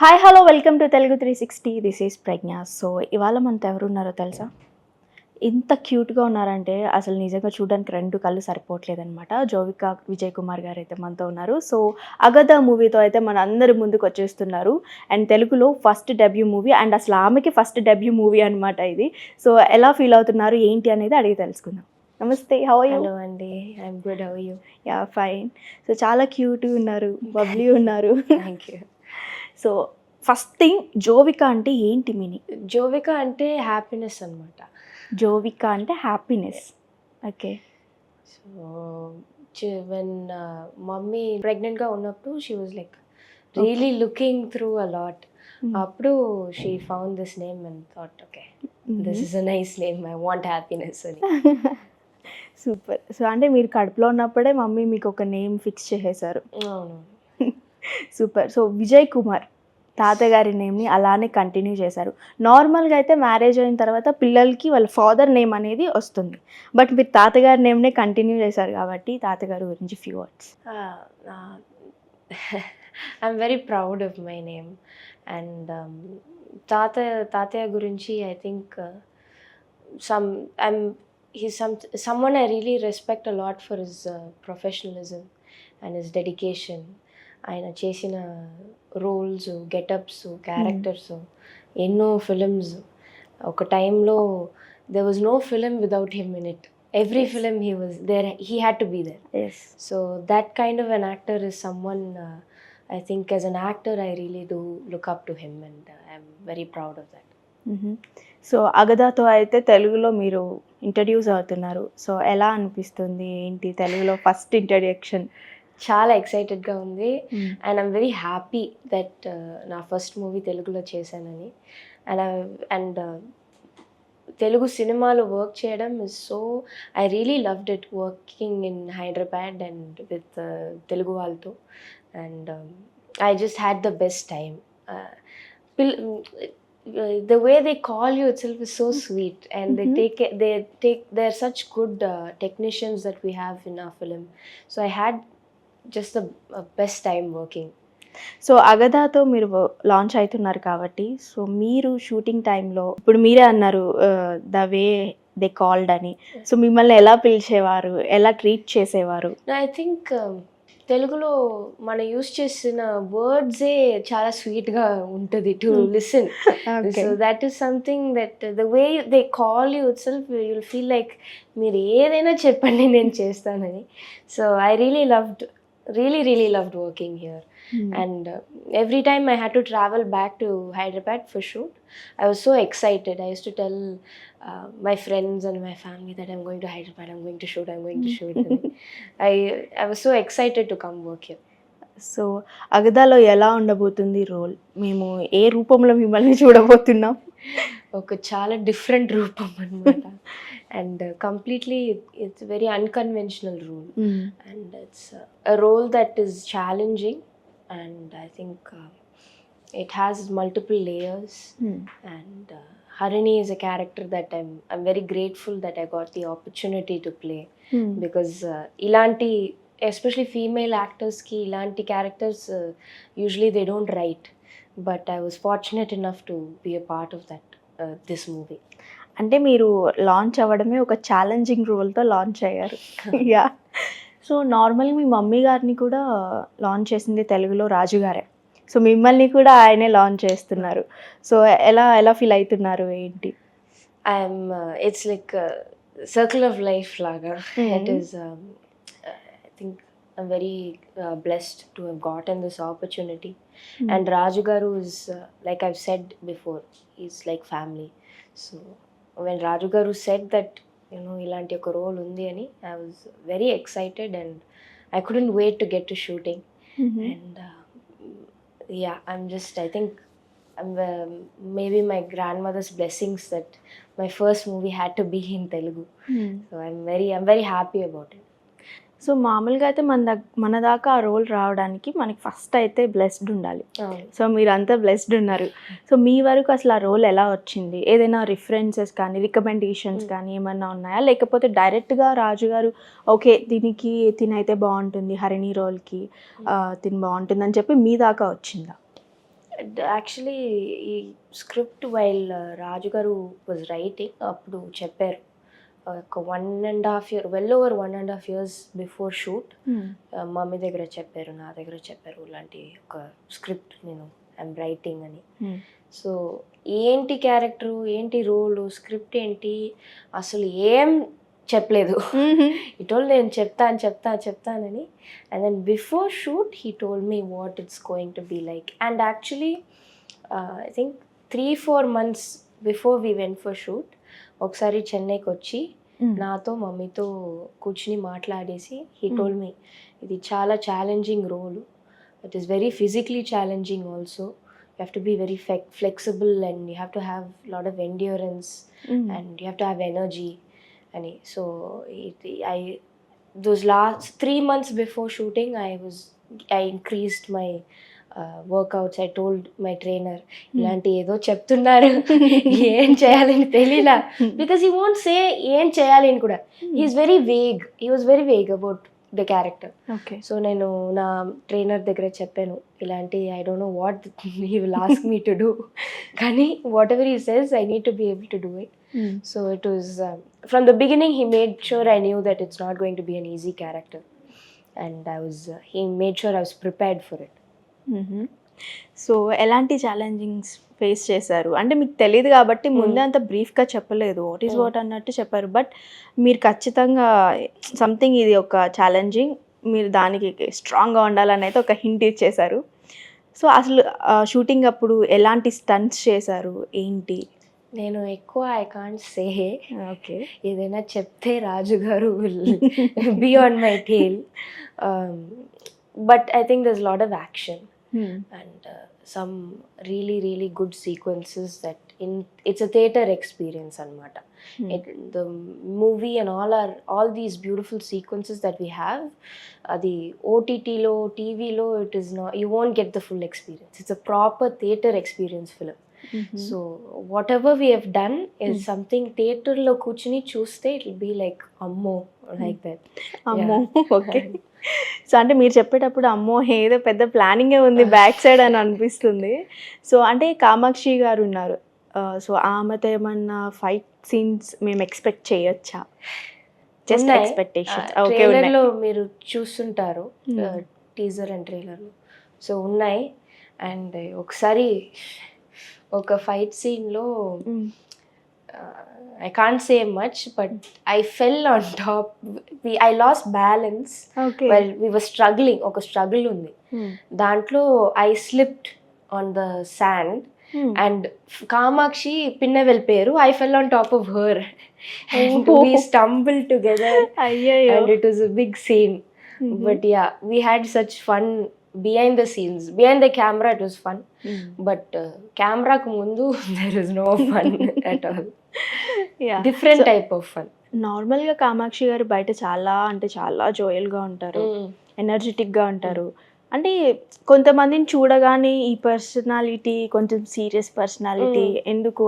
Hi hello welcome to Telugu 360. This is Pragya. So ఇవాళ మనతో ఎవరున్నారో తెలుసా? ఇంత క్యూట్గా ఉన్నారంటే అసలు నిజంగా చూడడానికి రెండు కళ్ళు సరిపోవట్లేదనమాట. జోవికా విజయ్ కుమార్ గారు అయితే మనతో ఉన్నారు. సో అగద మూవీతో అయితే మన అందరి ముందుకు వచ్చేస్తున్నారు. అండ్ తెలుగులో ఫస్ట్ డెబ్యూ మూవీ అండ్ అసలు ఆమెకి ఫస్ట్ డెబ్యూ మూవీ అనమాట ఇది. సో ఎలా ఫీల్ అవుతున్నారు ఏంటి అనేది అడిగి తెలుసుకుందాం. నమస్తే, హౌ ఆర్ యూ? హలో అండి, I'm good. How you? Yeah fine. So చాలా క్యూట్గా ఉన్నారు, బబ్లీ ఉన్నారు. Thank you. So first thing, Jovika అంటే ఏంటి మీనింగ్? జోవిక అంటే హ్యాపీనెస్ అనమాట. జోవిక అంటే happiness. Okay. So when mummy ప్రెగ్నెంట్గా ఉన్నప్పుడు she was like really looking through a lot. అప్పుడు she found this name and thought okay this is a nice name, I want happiness అని. Super. So అంటే మీరు కడుపులో ఉన్నప్పుడే మమ్మీ మీకు ఒక నేమ్ ఫిక్స్ చేసేసారు. అవును. సూపర్. సో విజయ్ కుమార్ తాతగారి నేమ్ని అలానే కంటిన్యూ చేశారు. నార్మల్గా అయితే మ్యారేజ్ అయిన తర్వాత పిల్లలకి వాళ్ళ ఫాదర్ నేమ్ అనేది వస్తుంది, బట్ మీరు తాతగారి నేమ్నే కంటిన్యూ చేశారు కాబట్టి తాతగారి గురించి few words. I'm very proud of my name and తాతయ్య గురించి I think someone I really respect a lot for his professionalism and his dedication. ఆయన చేసిన రోల్స్, గెటప్స్, క్యారెక్టర్స్, ఎన్నో ఫిలిమ్స్. ఒక టైంలో there was no film without him in it. Every film he was there, he had to be there. Yes. So that kind of an actor is someone I think as an actor I really do look up to him and I'm very proud of that. So అగదాతో అయితే తెలుగులో మీరు introduce అవుతున్నారు. So ఎలా అనిపిస్తుంది ఏంటి తెలుగులో first introduction? చాలా ఎక్సైటెడ్గా ఉంది and I'm very happy that నా ఫస్ట్ మూవీ తెలుగులో చేశానని. అండ్ తెలుగు సినిమాలో వర్క్ చేయడం is so I really loved it, working in Hyderabad and with Telugu వాళ్ళతో. And I just had the best time. The way they call you itself is so sweet and they're such good technicians that we have in our film. So I had just the best time working. So అగదాతో మీరు launch అవుతున్నారు కాబట్టి, so మీరు shooting టైంలో ఇప్పుడు మీరే అన్నారు the way they called అని. సో మిమ్మల్ని ఎలా పిలిచేవారు, ఎలా ట్రీట్ చేసేవారు? ఐ థింక్ తెలుగులో మనం యూస్ చేసిన వర్డ్సే చాలా స్వీట్గా ఉంటుంది to listen. So that is something that the way they call you it self you will feel like మీరు ఏదైనా చెప్పండి నేను చేస్తానని. So I really loved working here. And every time I had to travel back to Hyderabad for shoot, I was so excited. I used to tell my friends and my family that I'm going to Hyderabad, I'm going to shoot. I was so excited to come work here. So అగదాలో ఎలా ఉండబోతుంది role? మేము ఏ రూపంలో మిమ్మల్ని చూడబోతున్నాం? ఒక చాలా different రూపం అనమాట. And completely it's very unconventional role and it's a role that is challenging and I think it has multiple layers. And Harini is a character that I'm very grateful that I got the opportunity to play because ilanti especially female actors ki ilanti characters usually they don't write, but I was fortunate enough to be a part of that this movie. అంటే మీరు launch అవ్వడమే ఒక challenging రోల్తో launch అయ్యారు. Yeah. So నార్మల్గా మీ mummy గారిని కూడా launch చేసింది తెలుగులో రాజుగారే. సో మిమ్మల్ని కూడా ఆయనే లాంచ్ చేస్తున్నారు. సో ఎలా ఫీల్ అవుతున్నారు ఏంటి? I'm it's like circle of life లాగా. It is I think I'm very blessed to have gotten this opportunity. And Raju garu is like I've said before, is like family. So when Raju garu said that ఇలాంటి ఒక role ఉంది అని I was very excited and I couldn't wait to get to shooting. And yeah I think maybe my grandmother's blessings that my first movie had to be in Telugu. So I'm very happy about it. So మామూలుగా అయితే మన దాకా ఆ role రావడానికి మనకి first అయితే blessed ఉండాలి. So మీరు అంతా బ్లెస్డ్ ఉన్నారు. సో మీ వరకు అసలు ఆ రోల్ ఎలా వచ్చింది? ఏదైనా రిఫరెన్సెస్ కానీ రికమెండేషన్స్ కానీ ఏమన్నా ఉన్నాయా, లేకపోతే డైరెక్ట్గా రాజు గారు ఓకే దీనికి తినైతే బాగుంటుంది, హరిణి రోల్కి తిని బాగుంటుంది అని చెప్పి మీ దాకా వచ్చిందా? యాక్చువల్లీ ఈ స్క్రిప్ట్ వైల్ రాజు గారు వాజ్ రైటింగ్ అప్పుడు చెప్పారు ఒక 1.5 year, well over 1.5 years before shoot mummy దగ్గర చెప్పారు, నా దగ్గర చెప్పారు ఇలాంటి ఒక స్క్రిప్ట్ నేను ఐఎమ్ రైటింగ్ అని. సో ఏంటి క్యారెక్టరు, ఏంటి రోలు, స్క్రిప్ట్ ఏంటి, అసలు ఏం చెప్పలేదు. ఈ టోల్డ్ నేను చెప్తానని. And then before shoot he told me what it's going to be like. And actually I think 3-4 months before we went for shoot ఒకసారి చెన్నైకి వచ్చి నాతో మమ్మీతో కూర్చుని మాట్లాడేసి హీ టోల్డ్ మీ ఇది చాలా challenging role, it is very physically challenging also, you have to be very flexible and you have to have a lot of endurance and you have to have energy. And so those last 3 months before shooting I increased my workouts. I told my trainer ilanti edo cheptunnaru em cheyalani telila, because he won't say em cheyali ani kuda. He was very vague about the character. Okay. So నేను నా trainer దగ్గర చెప్పాను ఇలాంటి I don't know what he will ask me to do, కానీ whatever he says I need to be able to do it. So it was from the beginning he made sure I knew that it's not going to be an easy character and he made sure I was prepared for it. So ఎలాంటి challenges face చేశారు అంటే మీకు తెలియదు కాబట్టి ముందే అంత బ్రీఫ్గా చెప్పలేదు, వాట్ ఈస్ వాట్ అన్నట్టు చెప్పారు. బట్ మీరు ఖచ్చితంగా సంథింగ్ ఇది ఒక ఛాలెంజింగ్, మీరు దానికి స్ట్రాంగ్గా ఉండాలని అయితే ఒక హింట్ ఇచ్చేశారు. సో అసలు షూటింగ్ అప్పుడు ఎలాంటి స్టంట్స్ చేశారు ఏంటి? నేను ఎక్కువ ఐ కాంట్ సే. ఓకే. ఏదైనా చెప్తే Raju garu will be on my tail. But I think there is lot of action and some really good sequences that it's a theater experience anamata. The movie and all these beautiful sequences that we have, the OTT lo TV lo, it is not, you won't get the full experience. It's a proper theater experience film. So whatever we have done is something theater lo kuchini chuste it will be like ammo, like that. అమ్మో. Okay. So అంటే మీరు చెప్పేటప్పుడు అమ్మో ఏదో పెద్ద ప్లానింగే ఉంది back side అని అనిపిస్తుంది. సో అంటే కామాక్షి గారు ఉన్నారు, సో ఆమెతో ఏమన్నా ఫైట్ సీన్స్ మేము ఎక్స్పెక్ట్ చేయొచ్చా? Just expectations. ఓకే. ట్రైలర్లో మీరు చూస్తుంటారు టీజర్ అండ్ ట్రైలర్లో, సో ఉన్నాయి. అండ్ ఒకసారి ఒక ఫైట్ సీన్లో I can't say much, but I fell on top. I lost balance. Okay. While we were struggling. Oka struggle undi. Dantlo I slipped on the sand and Kamakshi pinna velparu. I fell on top of her and we stumbled together. And it was a big scene. But yeah, we had such fun behind the scenes. Behind the camera it was fun. But camera ku mundu there is no fun at all. Different type of fun. నార్మల్గా కామాక్షి గారు బయట చాలా అంటే చాలా జోయల్గా ఉంటారు, ఎనర్జెటిక్గా ఉంటారు. అంటే కొంతమందిని చూడగానే ఈ పర్సనాలిటీ కొంచెం సీరియస్ పర్సనాలిటీ ఎందుకు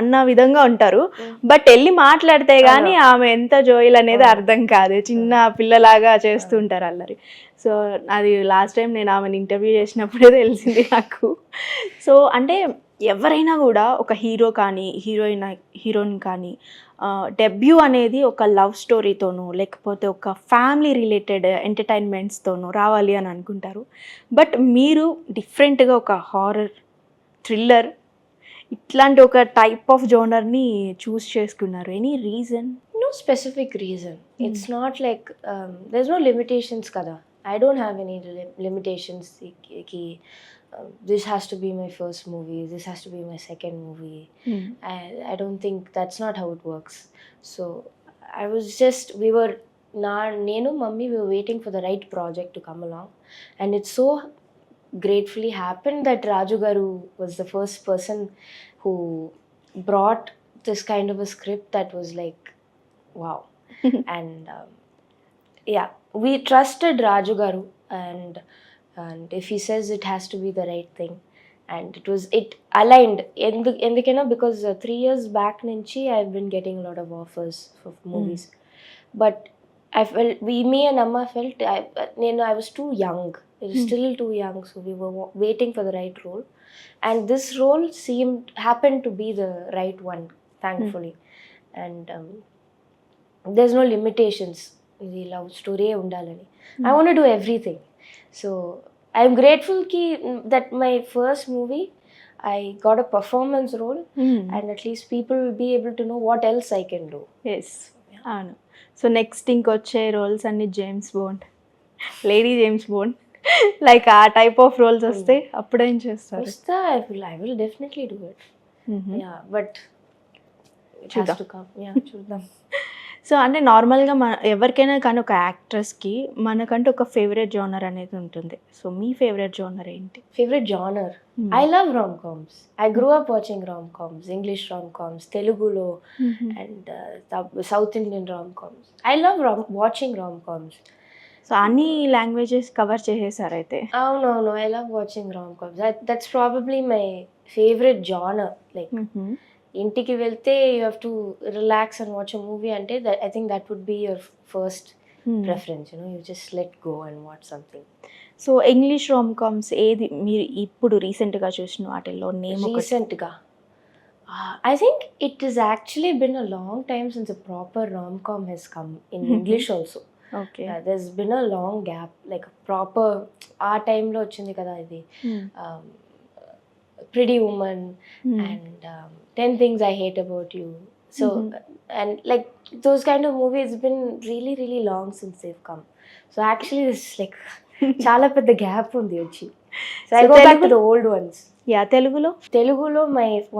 అన్న విధంగా ఉంటారు. బట్ వెళ్ళి మాట్లాడితే కానీ ఆమె ఎంత జోయల్ అనేది అర్థం కాదు, చిన్న పిల్లలాగా చేస్తుంటారు అల్లరి. సో అది లాస్ట్ టైం నేను ఆమెను ఇంటర్వ్యూ చేసినప్పుడే తెలిసింది నాకు. సో అంటే ఎవరైనా కూడా ఒక హీరో కానీ హీరోయిన్ కానీ డెబ్యూ అనేది ఒక లవ్ స్టోరీతోనూ లేకపోతే ఒక ఫ్యామిలీ రిలేటెడ్ ఎంటర్టైన్మెంట్స్తోనూ రావాలి అని అనుకుంటారు. బట్ మీరు డిఫరెంట్గా ఒక హారర్ థ్రిల్లర్ ఇట్లాంటి ఒక టైప్ ఆఫ్ జోనర్ని చూస్ చేసుకున్నారు. Any reason? No specific reason. It's not like there is no limitations కదా. I don't have any limitations. This has to be my first movie, this has to be my second movie. I don't think that's not how it works. So I was just, nenu mummy we were waiting for the right project to come along, and it so gratefully happened that Raju Garu was the first person who brought this kind of a script that was like wow. And yeah, we trusted Raju Garu, and if he says it has to be the right thing, and it aligned endukena because 3 years back nunchi I've been getting a lot of offers for movies. But I felt me and Amma felt I was too young We were still too young, so we were waiting for the right role. And this role happened to be the right one, thankfully. And there's no limitations. ఇది love story ఉండాలని. I want to do everything. So I'm grateful that my first movie, I got a performance role, and at least people will be able to know what else I can do. Yes అవును. So next ఇంకొచ్చే roles అన్ని James Bond, lady James Bond, like ఆ type of roles వస్తే అప్పుడేం చేస్తారు? I will definitely do it. Yeah, but it has to come. Yeah, చూద్దాం. So అంటే నార్మల్గా ఎవరికైనా కానీ ఒక యాక్ట్రెస్కి మనకంటే ఒక ఫేవరెట్ జోనర్ అనేది ఉంటుంది. సో మీ ఫేవరెట్ జోనర్ ఏంటి? Favorite genre? I love rom-coms. I grew up watching rom-coms, English rom-coms, Telugulo, and South Indian rom-coms. I love watching rom-coms. So అన్ని లాంగ్వేజెస్ కవర్ చేసేసారు అయితే. అవునవును, I love watching rom-coms. That's probably my favorite genre. Like ఇంటికి వెళ్తే you have to relax and watch a movie అంటే I think that would be your first preference. You just let go and watch something. So English rom coms ఏది మీరు ఇప్పుడు రీసెంట్గా చూసిన వాటిల్లో name? రీసెంట్గా I think it is actually been a long time since a proper rom com has come in English also. Okay, there's been a long gap. Like proper ఆ టైంలో వచ్చింది కదా ఇది Pretty Woman and 10 Things I Hate About You. So and like those kind of movies, it's been really really long since they've come. So actually this is like chala pedda gap undi vachi. So I go back to the old ones. Yeah, Telugulo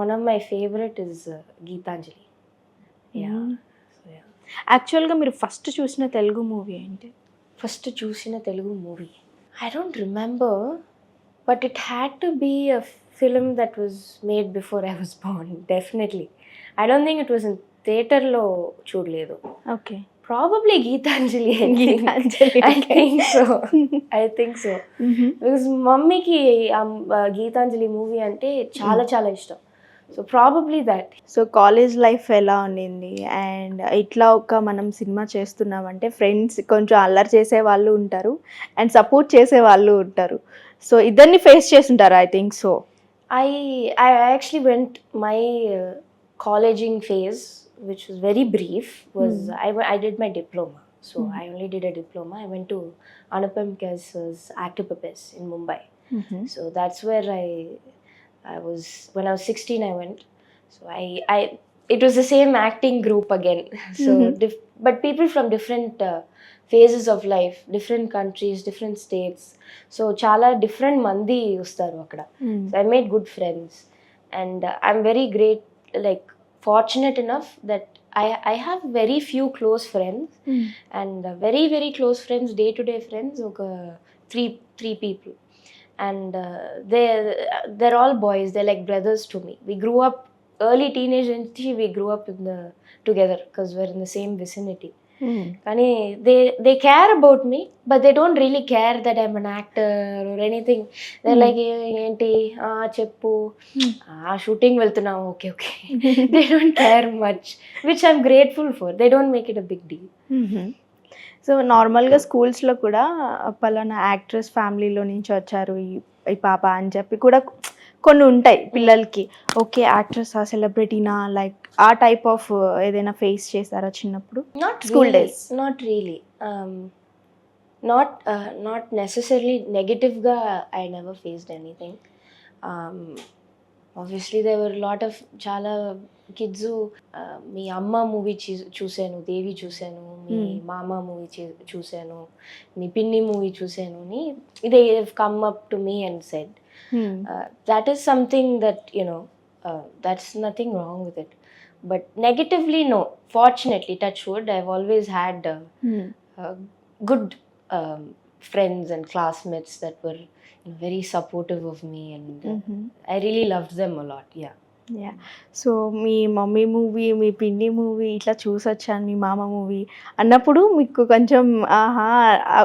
one of my favorite is Geetanjali. Yeah. So yeah. యాక్చువల్గా మీరు first చూసిన Telugu movie ఏంటి? First చూసిన Telugu movie I don't remember, but it had to be a film that was made before I was born, definitely. I don't think it was in theater lo chudledu. Okay, probably Geetanjali. Geetanjali. I think so. Because mummy ki Geetanjali movie ante చాలా ఇష్టం. So probably that. So college life ఎలా ఉండింది? And ఇట్లా ఒక మనం cinema చేస్తున్నామంటే friends కొంచెం అల్లరి చేసే వాళ్ళు ఉంటారు అండ్ సపోర్ట్ చేసే వాళ్ళు ఉంటారు. సో ఇద్దరిని ఫేస్ చేస్తుంటారు I think. So I actually went my colleging phase, which was very brief, was I did my diploma. So I only did a diploma. I went to Anupam Kher's Actor Purpose in Mumbai. So that's where I was, when I was 16 I went. So I it was the same acting group again. So but people from different phases of life, different countries, different states. So chala different mandi ustaru akkada. So I made good friends, and I'm very great, like fortunate enough that I have very few close friends, and very very close friends, day to day friends, oka three people. And they're all boys. They're like brothers to me. We grew up early teenage and we grew up together because we're in the same vicinity. Kani they care about me, but they don't really care that I'm an actor or anything. They're like enti cheppu shooting veltunam, okay. They don't care much, which I'm grateful for. They don't make it a big deal. So నార్మల్గా స్కూల్స్లో కూడా పలానా actress ఫ్యామిలీలో నుంచి వచ్చారు ఈ పాప అని చెప్పి కూడా కొన్ని ఉంటాయి పిల్లలకి. ఓకే, యాక్ట్రెస్ ఆ సెలబ్రిటీనా, లైక్ ఆ టైప్ ఆఫ్ ఏదైనా ఫేస్ చేశారా చిన్నప్పుడు? School days not really, not necessarily నెగటివ్గా I never faced anything. Obviously there were lot of చాలా కిడ్స్ మీ అమ్మ మూవీ చూశాను, దేవి చూశాను, మీ మామ మూవీ చూశాను, మీ పిన్ని మూవీ చూశాను అని they have come up to me and said that is something that that's nothing wrong with it. But negatively, no. Fortunately, touch wood, I've always had good friends and classmates that were very supportive of me, and I really loved them a lot. Yeah. So మీ mummy movie, మీ పిన్ని movie ఇట్లా చూసొచ్చాను, మీ మామ movie అన్నప్పుడు మీకు కొంచెం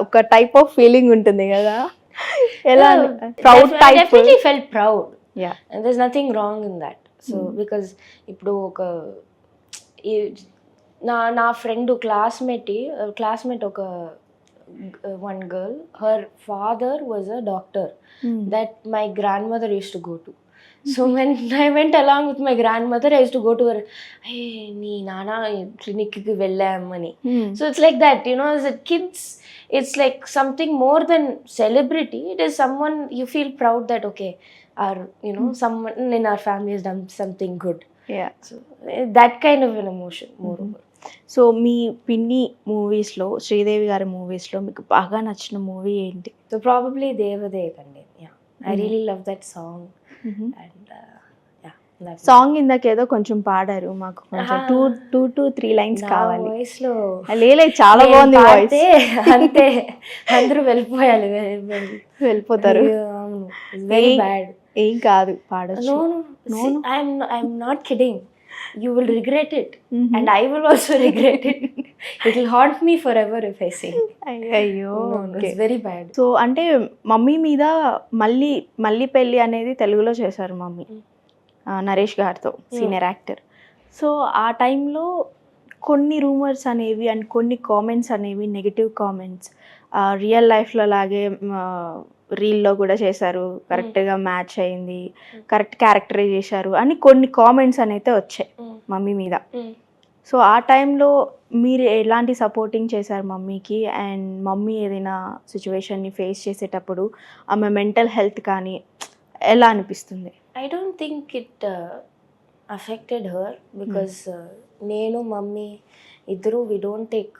ఒక type of feeling ఉంటుంది కదా? ఎలా? Proud type? I definitely felt proud. Yeah. And there's nothing wrong in that. So because ఇప్పుడు ఒక నా ఫ్రెండ్ క్లాస్మేట్ ఒక one girl. Her father was a doctor that my grandmother used to go to. So when I went along with my grandmother, I used to go to her, hey, nee nana clinic ki vellam ani. So it's like that, you know, as a kids, it's like something more than celebrity. It is someone you feel proud that, okay, our, you know, someone in our family has done something good. Yeah. So that kind of an emotion, moreover. So మీ పిన్ని మూవీస్లో, శ్రీదేవి గారి మూవీస్లో మీకు బాగా నచ్చిన movie ఏంటి? So probably Devadevandi. Yeah, I really love that song. And yeah, that song ఇందాకేదో కొంచెం పాడారు, మాకు కొంచెం టూ టు 3 లైన్స్ కావాలి. వాయిస్ లో లేదు చాలా బాగుంది వాయిస్. అంతే అందరూ వెళ్ళిపోయాలి, వెళ్ళిపోతారు. Very bad. ఏం కాదు, పాడొచ్చు. No, I'm not kidding. You will regret it, and I will also regret it. It will haunt me forever if I sing. అయ్యో, It's very bad. సో అంటే మమ్మీ మీద మళ్ళీ పెళ్ళి అనేది తెలుగులో చేశారు మమ్మీ, నరేష్ గారితో, సీనియర్ యాక్టర్. సో ఆ టైంలో కొన్ని రూమర్స్ అనేవి అండ్ కొన్ని కామెంట్స్ అనేవి, నెగిటివ్ కామెంట్స్, రియల్ లైఫ్లో లాగే రీల్లో కూడా చేశారు, కరెక్ట్గా మ్యాచ్ అయింది, కరెక్ట్ క్యారెక్టరే చేశారు అని కొన్ని కామెంట్స్ అయితే వచ్చాయి మమ్మీ మీద. సో ఆ టైంలో మీరు ఎలాంటి సపోర్టింగ్ చేశారు మమ్మీకి? అండ్ మమ్మీ ఏదైనా సిచ్యువేషన్ని ఫేస్ చేసేటప్పుడు ఆమె మెంటల్ హెల్త్ కానీ ఎలా అనిపిస్తుంది? I don't think it affected her because నేను మమ్మీ ఇద్దరు we don't take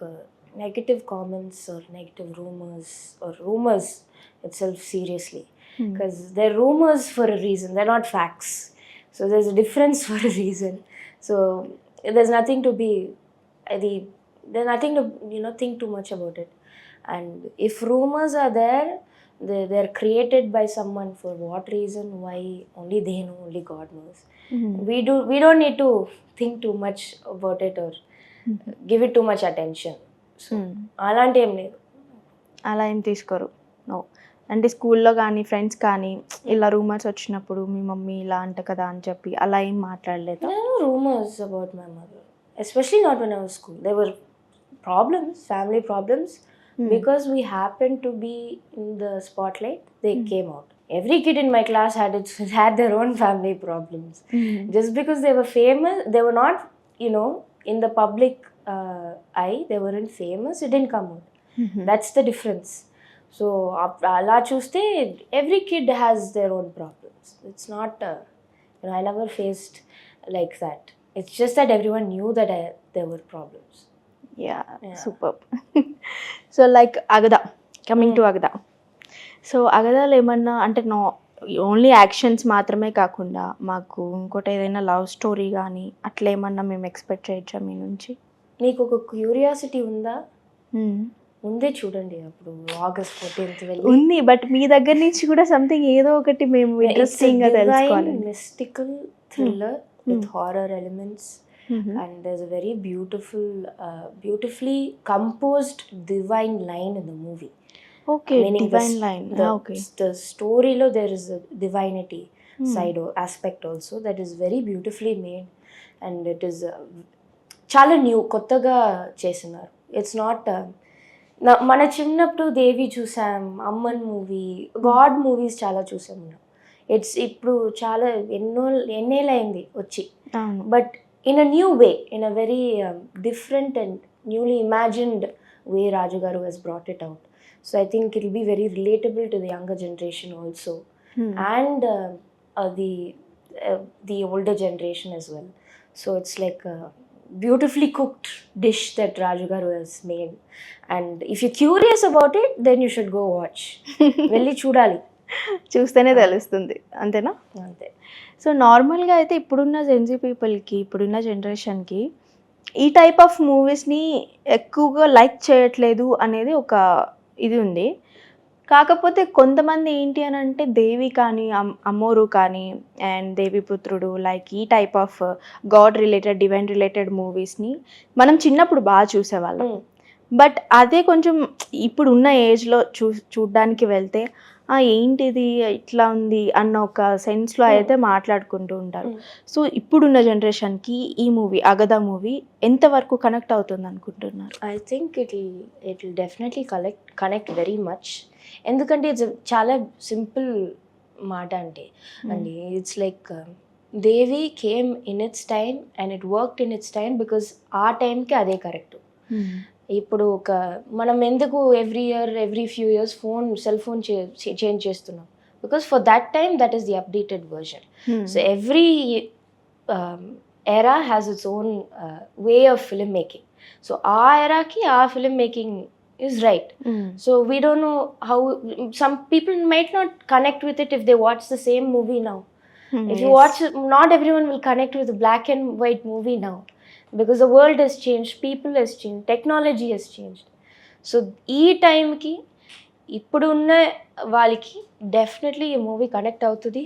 negative comments or negative rumors itself seriously, because they're rumors for a reason, they're not facts. So there's a difference for a reason. So there's nothing to think too much about it. And if rumors are there, they're created by someone. For what reason, why, only they know, only God knows. We don't need to think too much about it or give it too much attention. So అలాంటి ఏం లేదు. అలా ఏం తీసుకోరు? No. అంటే స్కూల్లో కానీ friends కానీ ఇలా రూమర్స్ వచ్చినప్పుడు మీ మమ్మీ ఇలా అంట కదా అని చెప్పి అలా ఏం మాట్లాడలేదు? No rumors about my mother, especially not when I was school. There were problems, family problems, because we happened to be in the spotlight. They came out. Every kid in my class had their own family problems. Just because they were famous, they were not, you know, in the public eye, they weren't famous, it didn't come out. That's the difference. So ala chuste every kid has their own problems. It's not you know, I never faced like that. It's just that everyone knew that there were problems. Yeah. Superb. So like Agada, coming to Agada. So అగదాలు ఏమన్నా అంటే only actions మాత్రమే కాకుండా మాకు ఇంకోటి ఏదైనా love story కానీ అట్లా ఏమన్నా మేము ఎక్స్పెక్ట్ చేయొచ్చా మీ నుంచి? నీకు ఒక క్యూరియాసిటీ ఉందా? ముందే చూడండి, అప్పుడు August 14th వెళ్ళి ఉంది, బట్ మీ దగ్గర నుంచి కూడా సంథింగ్ ఏదో ఒకటి మేము ఇంట్రెస్టింగ్ గా తెలుసుకోవాలి. Mystical thriller with horror elements, and there's a very beautifully composed divine line in the movie. Okay, divine line. Okay. The story lo there is a divinity side or aspect also that is very beautifully made, and it is చాలా new, కొత్తగా చేసినారు. It's not మన చిన్నప్పుడు దేవి చూసాం, Amman movie, God movies చాలా చూసాం మనం. It's ఇప్పుడు చాలా ఎన్నేళ్ళైంది వచ్చి, but in a new way, in a very different and newly imagined way Raju garu has brought it out. So I think it will be very relatable to the younger generation also, and the older generation as well. So it's like a beautifully cooked dish that Raju Garu has made, and if you're curious about it, then you should go watch. Velli chudali, చూస్తేనే తెలుస్తుంది, అంతేనా? అంతే. So నార్మల్గా అయితే ఇప్పుడున్న Gen Z పీపుల్కి, ఇప్పుడున్న జనరేషన్కి ఈ టైప్ ఆఫ్ మూవీస్ని ఎక్కువగా లైక్ చేయట్లేదు అనేది ఒక ఇది ఉంది. కాకపోతే కొంతమంది ఏంటి అని అంటే దేవి కానీ, అమ్మోరు కానీ, అండ్ దేవిపుత్రుడు, లైక్ ఈ type of god related, divine related మూవీస్ని మనం చిన్నప్పుడు బాగా చూసేవాళ్ళం. బట్ అదే కొంచెం ఇప్పుడున్న ఏజ్‌లో చూడ్డానికి వెళ్తే ఏంటిది ఇట్లా ఉంది అన్న ఒక సెన్స్‌లో అయితే మాట్లాడుకుంటూ ఉంటారు. సో, ఇప్పుడున్న జనరేషన్‌కి ఈ మూవీ 'అగద' మూవీ ఎంతవరకు కనెక్ట్ అవుతుందనుకుంటున్నారు? I think it'll definitely connect very much. ఎందుకంటే ఇట్స్ చాలా సింపుల్ మాట అంటే అండి. It's like Devi came in its time and it worked in its time because ఆ టైంకి అదే కరెక్ట్. ఇప్పుడు మనం ఎందుకు every year every few years cell phone change చేస్తున్నాం because for that time that is the updated version. So every era has its own way of film making. So ఆ ఎరాకి ఆ film making is right. So we don't know how some people might not connect with it if they watch the same movie now. If you watch, not everyone will connect with a black and white movie now because the world has changed, people has changed, technology has changed. So ఈ టైంకి ఇప్పుడు ఉన్న వాళ్ళకి definitely ఈ movie connect అవుతుంది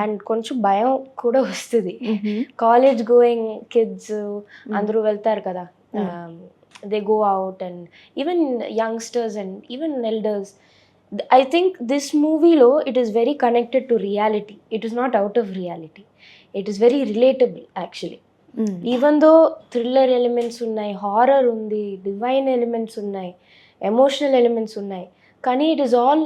and కొంచెం భయం కూడా వస్తుంది. కాలేజ్ గోయింగ్ కిడ్స్ అందరూ వెళ్తారు కదా, they go out and even youngsters and even elders. I think this movie lo it is very connected to reality. It is not out of reality. It is very relatable actually. Even though thriller elements unnai, horror undi, divine elements unnai, emotional elements unnai, kani it is all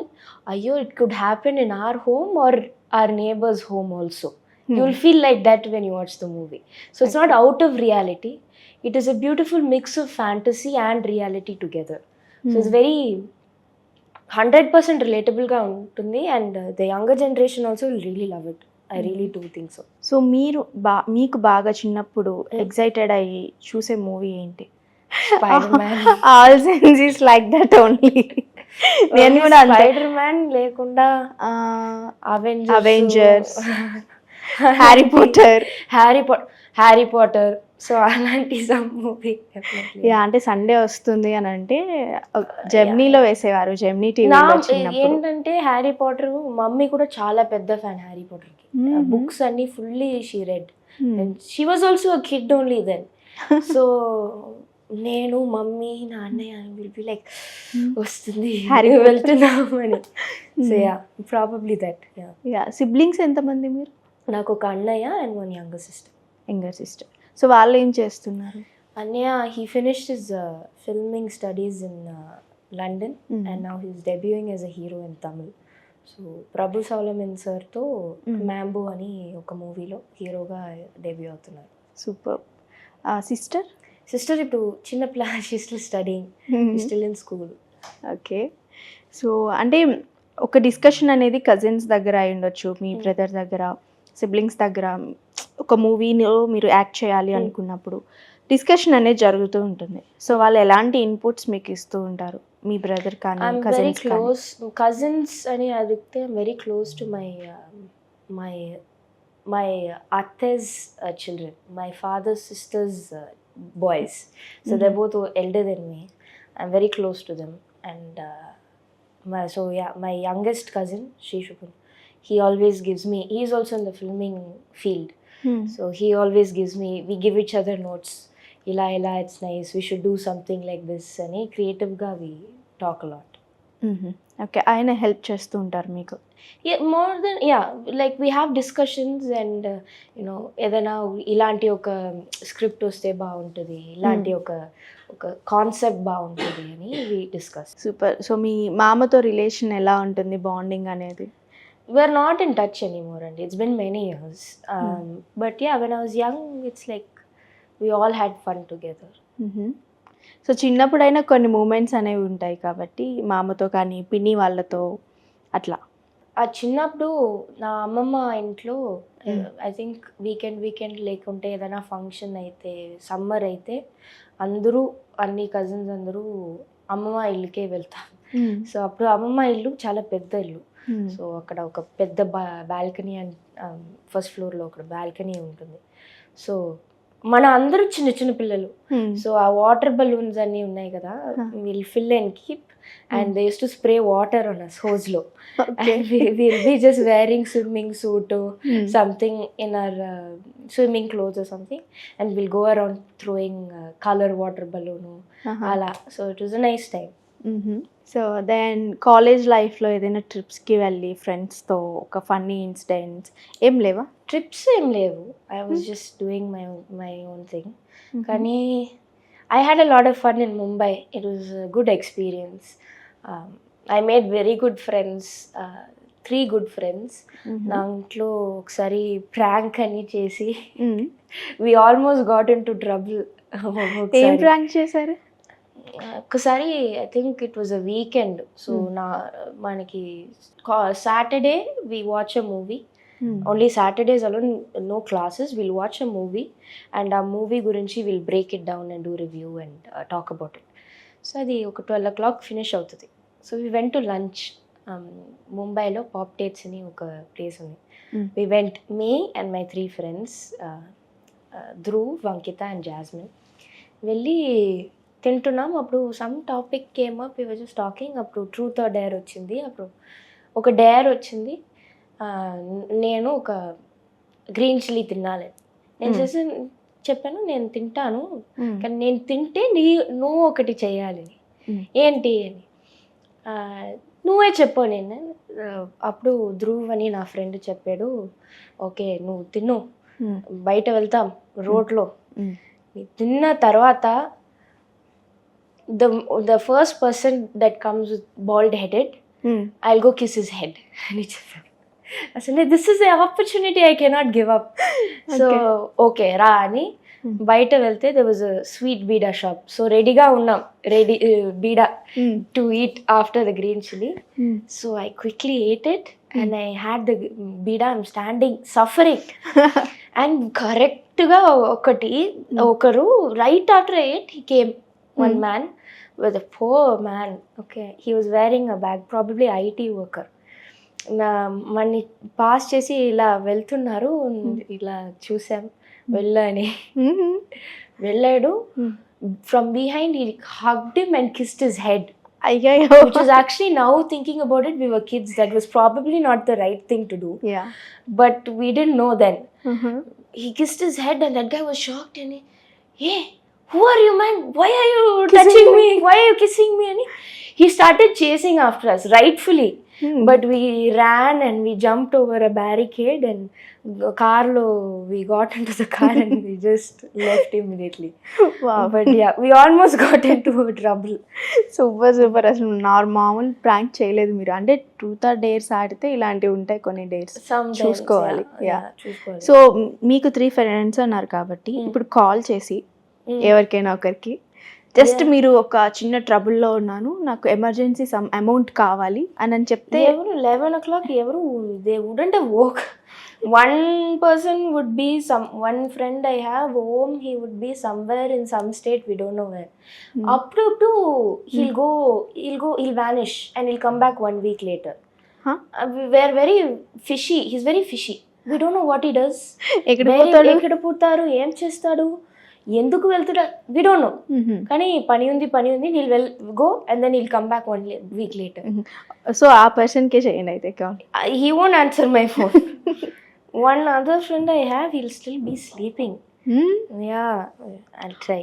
ayyo it could happen in our home or our neighbor's home also. You will feel like that when you watch the movie. So it's not out of reality. It is a beautiful mix of fantasy and reality together. So it's very 100% relatable ga untundi and the younger generation also will really love it. I really do think so. So మీరు మీకు బాగా చిన్నప్పుడు excited అయ్యి చూసే movie ఏంటి? Spider-Man. All senses like that only. నేను కూడా Spider-Man లేకుండా అవెంజర్స్, హ్యారీ పాటర్. సో అలాంటి సమ్ మూవీ యా, అంటే సండే వస్తుంది అని అంటే జెమినీలో వేసేవారు, జెమినీ టీవీలో చిన్నప్పుడు. ఏంటంటే హ్యారీ పాటర్ మమ్మీ కూడా చాలా పెద్ద ఫ్యాన్ హ్యారీ పాటర్ కి. బుక్స్ అన్ని fully she read and she was also a kid only then. So నేను మమ్మీ నాన్నయ్య విల్ బి లైక్ వస్తుంది వెళ్తున్నాము అని. So yeah probably that. Yeah, siblings ఎంతమంది మీరు? నాకు ఒక అన్నయ్య and one younger sister. So వాళ్ళు ఏం చేస్తున్నారు? అన్నయ్య he finished his filming studies in London and now he's debuting as a hero in Tamil. So Prabhu Solomon సార్తో మ్యాంబో అని ఒక మూవీలో హీరోగా డెబ్యూ అవుతున్నారు. సూపర్. సిస్టర్ ఇప్పుడు చిన్న plan, she still studying, still in school. Okay. So అంటే ఒక డిస్కషన్ అనేది కజిన్స్ దగ్గర అయి ఉండొచ్చు, మీ బ్రదర్ దగ్గర, సిబ్లింగ్స్ దగ్గర. ఒక మూవీలో మీరు యాక్ట్ చేయాలి అనుకున్నప్పుడు డిస్కషన్ అనేది జరుగుతూ ఉంటుంది. సో వాళ్ళు ఎలాంటి ఇన్పుట్స్ మీకు ఇస్తూ ఉంటారు, మీ బ్రదర్ కానీ కజిన్స్ కానీ? కజిన్స్ అని అడిగితే I'm very close to my అత్తెస్ children, my father's sisters boys. So they both elder then me. I'm very close to them and my youngest cousin శ్రీశుకున్, he always gives me, he is also in the filming field. So he always gives me, we give each other notes, ila it's nice, we should do something like this ani creative ga we talk a lot. Okay, ayana help chestu untaru meeku? Yeah, more than like we have discussions and you know edana ilanti oka script oste baaguntadi, ilanti oka concept బాగుంటుంది అని we discuss. Super. So మీ మామతో relation ఎలా ఉంటుంది, bonding అనేది? We're not in touch anymore and it's been many years. But yeah, when I was young it's like we all had fun together. So చిన్నప్పుడైనా కొన్ని moments అనేవి ఉంటాయి కాబట్టి మామతో కానీ పిన్ని వాళ్ళతో అట్లా. ఆ చిన్నప్పుడు నా అమ్మమ్మ ఇంట్లో ఐ థింక్ వీకెండ్ లేకుంటే ఏదైనా ఫంక్షన్ అయితే, సమ్మర్ అయితే అందరూ అన్ని కజిన్స్ అందరూ అమ్మమ్మ ఇల్లుకే వెళ్తాం. సో అప్పుడు అమ్మమ్మ ఇల్లు చాలా పెద్ద ఇల్లు. సో అక్కడ ఒక పెద్ద బాల్కనీ అండ్ ఫస్ట్ ఫ్లోర్లో ఒక బాల్కనీ ఉంటుంది. సో మన అందరూ చిన్న చిన్న పిల్లలు. సో ఆ వాటర్ బలూన్స్ అన్నీ ఉన్నాయి కదా, will fill and keep and they use to spray water on us hose లో. And we'll be just wearing swimming suit or something in our swimming clothes or something, and we'll go around throwing color water balloon ala. So it was a nice time. So then college లైఫ్లో ఏదైనా ట్రిప్స్కి వెళ్ళి ఫ్రెండ్స్తో ఒక funny incidents ఏం లేవా? Trips ఏం లేవు. I was just doing my own thing. కానీ I had a lot of fun in Mumbai. It was good experience. I made very good friends, 3 good friends. దాంట్లో ఒకసారి ప్రాంక్ అని చేసి we almost got into trouble. ఏం prank చేశారు? ఒకసారి I think it was a weekend. So మనకి Saturday we watch a movie. Only Saturdays alone, no classes. Will watch a movie and ఆ movie గురించి will break it down and do review and talk about it. So అది ఒక 12 o'clock finish అవుతుంది. So we went to lunch. ముంబైలో Poptates అని ఒక place ఉంది. We went, me and my 3 friends, Dhruv, Vankita and Jasmine. వెళ్ళి తింటున్నాం. అప్పుడు some topic came up, we were just talking. అప్పుడు ట్రూత్ ఆర్ డేర్ వచ్చింది. అప్పుడు ఒక డేర్ వచ్చింది, నేను ఒక గ్రీన్ చిల్లీ తినాలి. నేను చేసి చెప్పాను, నేను తింటాను కానీ నేను తింటే నువ్వు ఒకటి చేయాలి. ఏంటి అని, నువ్వే చెప్పు. నేను అప్పుడు ధ్రువ్ అని నా ఫ్రెండ్ చెప్పాడు, ఓకే నువ్వు తిను, బయట వెళ్తాం రోడ్లో, తిన్న తర్వాత the first person that comes with bald headed, I'll go kiss his head అని చెప్పాను. అసలు this is a opportunity I cannot give up. So okay రా అని బయట వెళ్తే there was a sweet బీడా shop. So రెడీగా ఉన్నాం, ready బీడా to eat after the green chilli. So I quickly ate it and I had the బీడా. I'm standing suffering and కరెక్ట్గా ఒకరు right after I ate, he came. One man with a poor man. Okay, he was wearing a bag, probably IT worker. Manni pass చేసి ఇలా వెళ్తున్నారు, ఇలా చూసాం, వెళ్ళని వెళ్ళాడు. From behind he hugged him and kissed his head. Which is actually, now thinking about it, we were kids, that was probably not the right thing to do. Yeah, but we didn't know then. He kissed his head and that guy was shocked and hey, who are you, man? Why are you touching me? Why are you kissing me? And he started chasing after us, rightfully. But we ran and we jumped over a barricade and carlo we got into the car and we just left immediately. Wow. But yeah, we almost got into trouble. Super. అసలు మామూలు prank చేయలేదు మీరు. అంటే truth or dares ఆడితే ఇలాంటివి ఉంటాయి కొన్ని dares, చూసుకోవాలి. సో మీకు 3 ఫ్రెండ్స్ అన్నారు కాబట్టి ఇప్పుడు కాల్ చేసి ఎవరికైనా ఒకరికి జస్ట్ మీరు ఒక చిన్న ట్రబుల్లో ఉన్నాను, నాకు ఎమర్జెన్సీ సమ్ అమౌంట్ కావాలి అని చెప్తే, ఎవరు 11 o'clock ఎవరు they wouldn't have woke. One person would be one friend I have home, he would be somewhere in some state, we don't know where. Appudu he'll vanish and he'll come back 1 week later. We're very fishy, he's very fishy. We don't know what he does. ఎక్కడ పోతారు, ఏం చేస్తాడు, ఎందుకు వెళ్తుడా, we don't know. కానీ పని ఉంది, he'll go and then he'll come back 1 week later. So ఆ పర్సన్కే చేయండి అయితే call. He won't answer my phone. One other friend I have, he'll still be sleeping. Yeah, I'll try.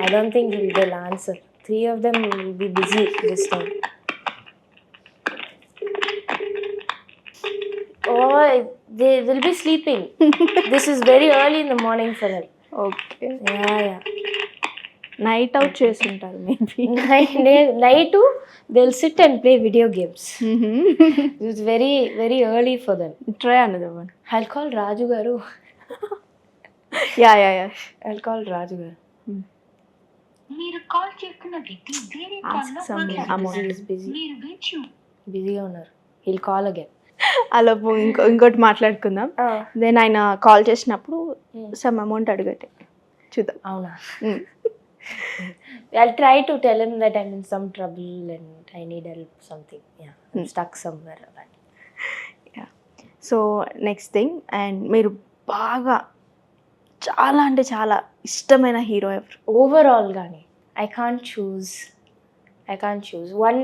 I don't think they'll answer. 3 of them will be busy this time. Oh, they will be sleeping. This is very early in the morning for them. Okay, yeah. Night out చేస్తుంటారు maybe. Night they'll sit and play video games. It's very very early for them. Try another one. I'll call Raju garu. Yeah. I'll call Raju garu. మీరు call చేస్తున్న వ్యక్తి వేరే కాల్లో మాట్లాడుతున్నారు. మీరు బిజీగా ఉన్నారు. He'll call again. అలాపు ఇంకోటి మాట్లాడుకుందాం. దెన్ ఆయన కాల్ చేసినప్పుడు సమ్ అమౌంట్ అడగటే చూద్దాం. అవునా? I'll try to tell him that I'm in some trouble and I need help something. Yeah, I'm stuck somewhere. Yeah. So next thing, and మీరు బాగా చాలా అంటే చాలా ఇష్టమైన హీరో ఎవరు? ఓవరాల్ గానీ I can't choose one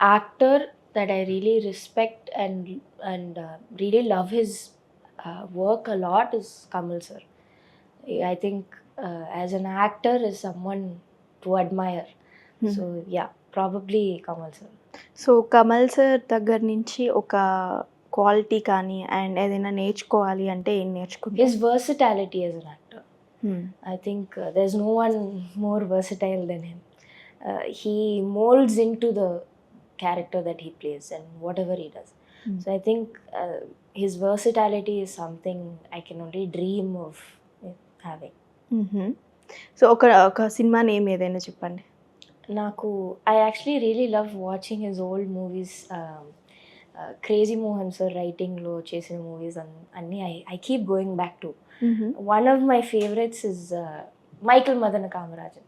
actor that I really respect and really love his work a lot is Kamal sir. I think as an actor is someone to admire. So yeah, probably Kamal sir. So Kamal sir దగ్గర నుంచి ఒక quality కానీ and ఏదైనా నేర్చుకోవాలి అంటే ఏం నేర్చుకుంటారు? His versatility as an actor. I think there's no one more versatile than him. He molds into the character that he plays and whatever he does. So I think his versatility is something I can only dream of having. So ఒక సినిమా name ఏదైనా చెప్పండి. నాకు I actually really love watching his old movies. Crazy Mohan sir రైటింగ్లో చేసిన movies అన్నీ I keep going back to. One of my favourites is Michael Madana Kamaraj.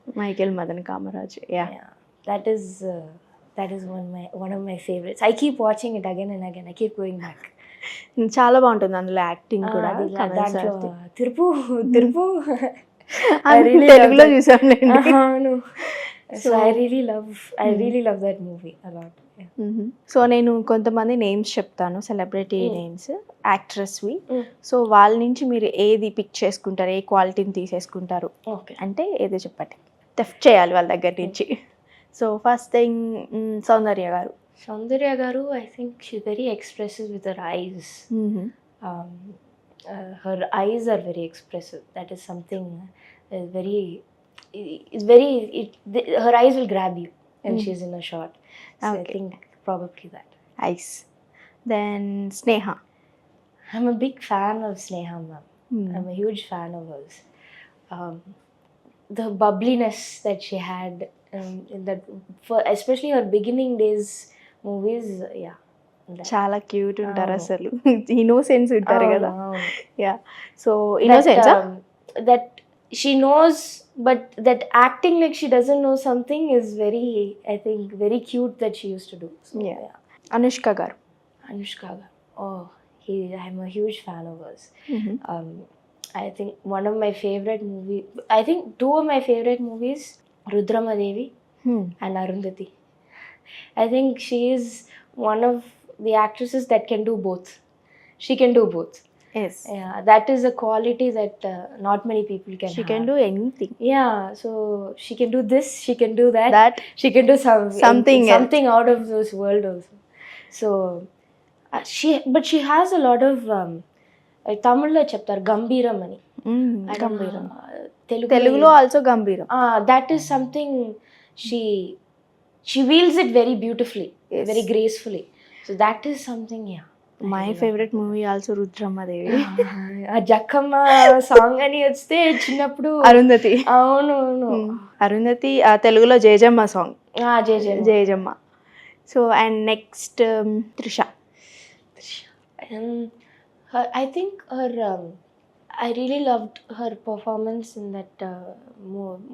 That is one of my favourites. I keep watching it again and again. I keep going back. చాలా బాగుంటుంది అందులో acting కూడా. దాంట్లో తిరుపు తెలుగులో చూసాను. అవును. So I really love that movie a lot. So నేను కొంతమంది నేమ్స్ చెప్తాను, సెలబ్రిటీ నేమ్స్, యాక్ట్రెస్వి. సో వాళ్ళ నుంచి మీరు ఏది పిక్ చేసుకుంటారు, ఏ క్వాలిటీని తీసేసుకుంటారు Okay. అంటే ఏదో చెప్పండి. థెఫ్ట్ చేయాలి వాళ్ళ దగ్గర నుంచి. సో ఫస్ట్ థింగ్ సౌందర్య గారు, I think she's very expressive with her eyes. Her eyes are very expressive. That is something her eyes will grab you when she's in a shot. So I think probably that. ఐస్. Then Sneha. I'm a big fan of Sneha ma'am. I'm a huge fan of hers. The bubbliness that she had in that, especially her beginning days movies, yeah. చాలా cute ఉంటారు అసలు. Innocence ఉంటారు కదా. Yeah. So That, innocence that she knows, but that acting like she doesn't know something is very, I think, very cute that she used to do. So, Yeah. Anushka గారు. Anushka garu. Oh, I'm a huge fan of hers. I think one of my favorite movies, I think two of my favorite movies, Rudramadevi and Arundhati. I think she is one of the actresses that can do both. She can do both. Yes. Yeah, that is a quality that not many people can She have. can do anything. Yeah, so she can do this, she can do that. That She can do Something else. something out of this world also. So but she has a lot of Tamil chapter Gambiram ani. గంభీరం. Telugu తెలుగులో also గంభీరం. that is something she wields it very beautifully. Yes. Very gracefully. So that is something, yeah. My favourite movie also Rudrammadevi. ఆ Jakkamma song అని వస్తే చిన్నప్పుడు అరుంధతి. అవును. అరుంధతి తెలుగులో Jejamma song. Jejamma. So and next Trisha. I think I really loved her performance in that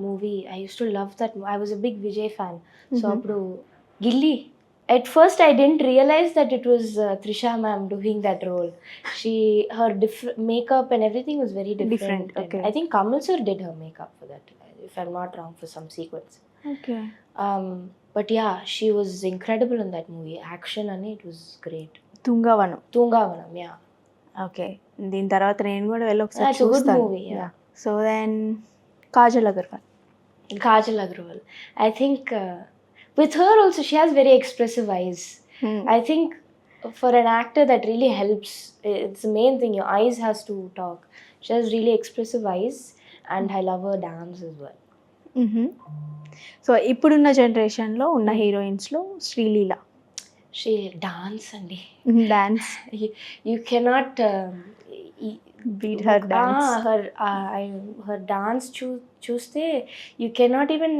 movie. I used to love that. I was a big Vijay fan. So appudu Gilli. At first I didn't realize that it was Trisha ma'am doing that role. Her makeup and everything was very different. Okay. I think Kamal sir did her makeup for that, if I'm not wrong, for some sequence. Okay. But yeah, she was incredible in that movie. Action and it was great. Thoongavanam. Yeah. Okay. దీని తర్వాత నేను కూడా వెళ్ళి ఒకసారి That's a good చూస్తాను. movie, yeah. So then Kajal Agarwal. Kajal Agrawal. I think with her also she has very expressive eyes. I think for an actor that really helps. It's the main thing. Your eyes has to talk. She has really expressive eyes, and I love her dance as well. So ఇప్పుడున్న జనరేషన్లో ఉన్న హీరోయిన్స్లో Sreeleela. She dance and dance. you cannot beat her dance. her dance చూస్తే you cannot even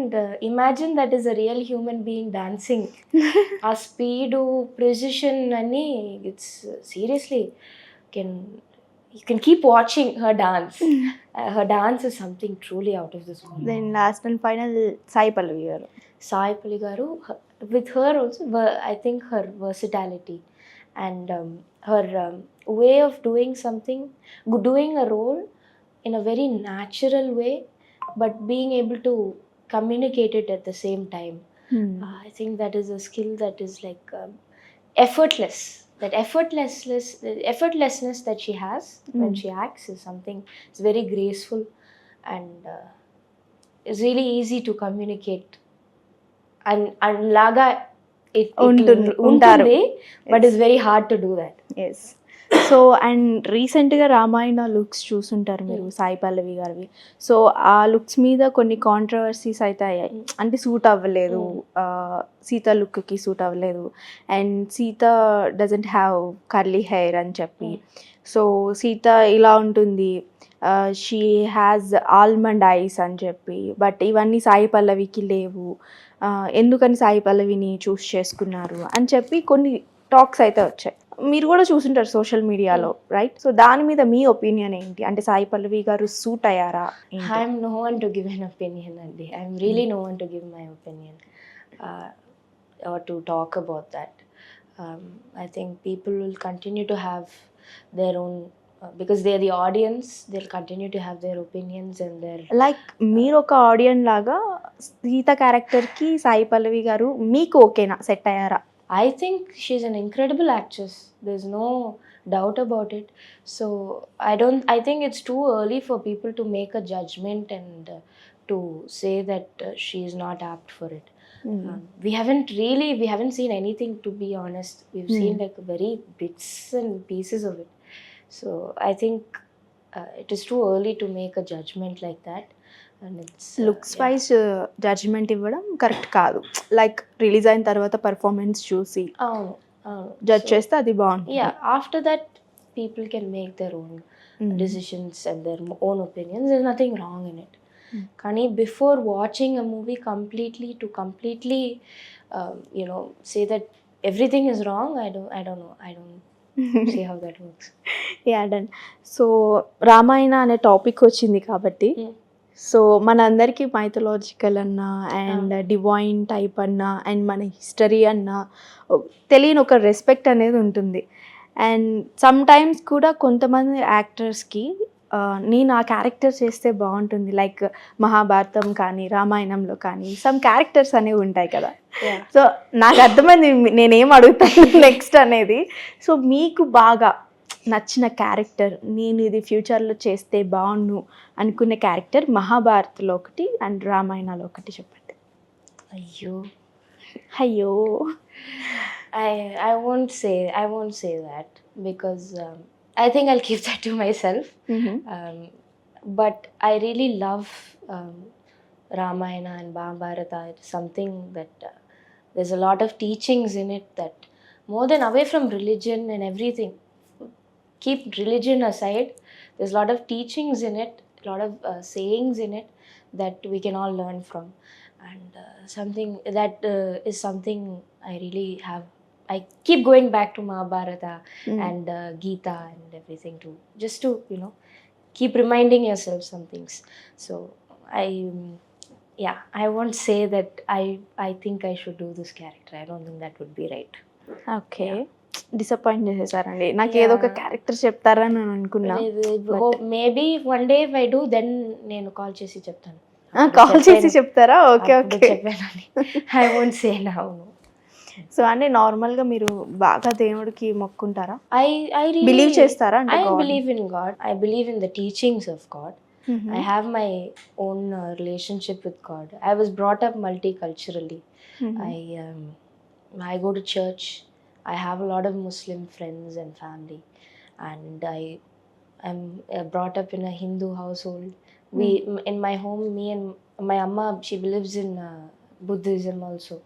imagine that is a real human being dancing. ఆ speed, precision అని it's seriously you can keep watching her dance. Her dance is something truly out of this world. Then last and final Sai Pallavi garu. Sai Pali garu, with her also, I think her versatility and her way of doing something, doing a role in a very natural way, but being able to communicate it at the same time. I think that is a skill that is like effortless. That effortlessness that she has when she acts is something. It's very graceful, and it's really easy to communicate. And laga it ఉంటారు. ఉంటుంది, but it's very hard to do that. Yes. So and రీసెంట్గా Ramayana looks చూసుంటారు మీరు, సాయి పల్లవి గారివి. So ఆ looks మీద కొన్ని controversies అయితే అయ్యాయి. అంటే సూట్ అవ్వలేదు, సీత లుక్కి సూట్ అవ్వలేదు, and Sita doesn't have curly hair అని చెప్పి. సో సీత ఇలా ఉంటుంది, షీ హ్యాజ్ ఆల్మండ్ ఐస్ అని చెప్పి. బట్ ఇవన్నీ సాయి పల్లవికి లేవు, ఎందుకని సాయి పల్లవిని చూస్ చేసుకున్నారు అని చెప్పి కొన్ని టాక్స్ అయితే వచ్చాయి. మీరు కూడా చూసుంటారు సోషల్ మీడియాలో, రైట్? సో దాని మీద మీ ఒపీనియన్ ఏంటి? అంటే సాయి పల్లవి గారు సూట్ అయ్యారా? I'm no one to give an opinion, Andi. I'm really no one to give my opinion or to talk about that. I think people will continue to have their own, because they are the audience, they'll continue to have their opinions and their... like మీరు ఒక ఆడియన్ లాగా సీత క్యారెక్టర్కి సాయి పల్లవి గారు మీకు ఓకేనా, set అయ్యారా? I think she's an incredible actress. There's no doubt about it. So I think it's too early for people to make a judgment and to say that she is not apt for it. We haven't seen anything, to be honest. We've seen like very bits and pieces of it. So I think it is too early to make a judgment like that. And it's looks wise judgement ఇవ్వడం correct కాదు. Like release అయిన తర్వాత performance చూసి judge చేస్తే అది బాగుంటుంది. Yeah, after that people can make their own decisions and their own opinions. There's nothing wrong in it. Kani before watching a movie completely say that everything is wrong, I don't know. I don't see how that works. Yeah, done. So Ramayana అనే topic వచ్చింది కాబట్టి, so మన అందరికీ mythological అన్నా and divine type అన్నా and మన history అన్నా తెలియని ఒక రెస్పెక్ట్ అనేది ఉంటుంది. అండ్ సమ్ టైమ్స్ కూడా కొంతమంది యాక్టర్స్కి నేను ఆ క్యారెక్టర్ చేస్తే బాగుంటుంది, లైక్ మహాభారతం కానీ రామాయణంలో కానీ సమ్ క్యారెక్టర్స్ అనేవి ఉంటాయి కదా. సో నాకు అర్థమైంది నేనేం అడుగుతాను నెక్స్ట్ అనేది. సో మీకు బాగా నచ్చిన క్యారెక్టర్, నేను ఇది ఫ్యూచర్లో చేస్తే బాగుండు అనుకునే క్యారెక్టర్ మహాభారత్లో ఒకటి అండ్ రామాయణలో ఒకటి చెప్పండి. అయ్యో I won't say that, because I think I'll keep that to myself. But I really love Ramayana and Mahabharata. It's something that there's a lot of teachings in it, that more than away from religion and everything, keep religion aside, there's a lot of teachings in it, a lot of sayings in it that we can all learn from. And something that is something I really have. I keep going back to Mahabharata and Gita and everything to keep reminding yourself some things. So I won't say that I think I should do this character. I don't think that would be right. Okay, disappoint చేసేసారండి. నాకు ఏదో ఒక character చెప్తారని నేను అనుకున్నా. Maybe one day if I do, then నేను call చేసి చెప్తాను. కాల్ చేసి చెప్తారా? ఓకే ఓకే, చెప్పానని I won't say now. So అంటే నార్మల్గా మీరు బాగా దేవుడికి మొక్కుంటారా? I really బిలీవ్ చేస్తారా? అంటే I believe in God. I believe in the teachings of God. I have my own relationship with God. I was brought up multiculturally. I go to church. I have a lot of Muslim friends and family, and I'm brought up in a Hindu household. In my home, me and my amma, she believes in Buddhism also.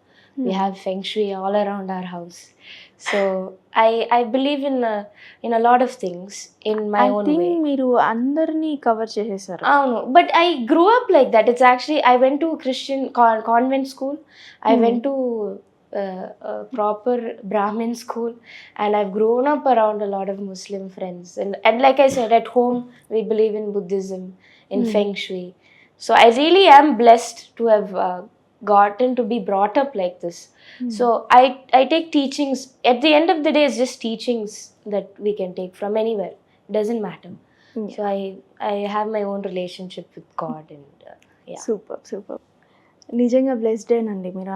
We have feng shui all around our house. So I believe in a lot of things in my own way. మీరు అందరినీ cover చేసేసారు. But I grew up like that. It's actually, I went to Christian convent school. I went to a proper Brahmin school, and I've grown up around a lot of Muslim friends. And like I said, at home we believe in Buddhism, in feng shui. So I really am blessed to have gotten to be brought up like this. So I take teachings. At the end of the day, it's just teachings that we can take from anywhere. It doesn't matter. So I have my own relationship with God, and yeah. Super నిజంగా బ్లెస్డేనండి మీరు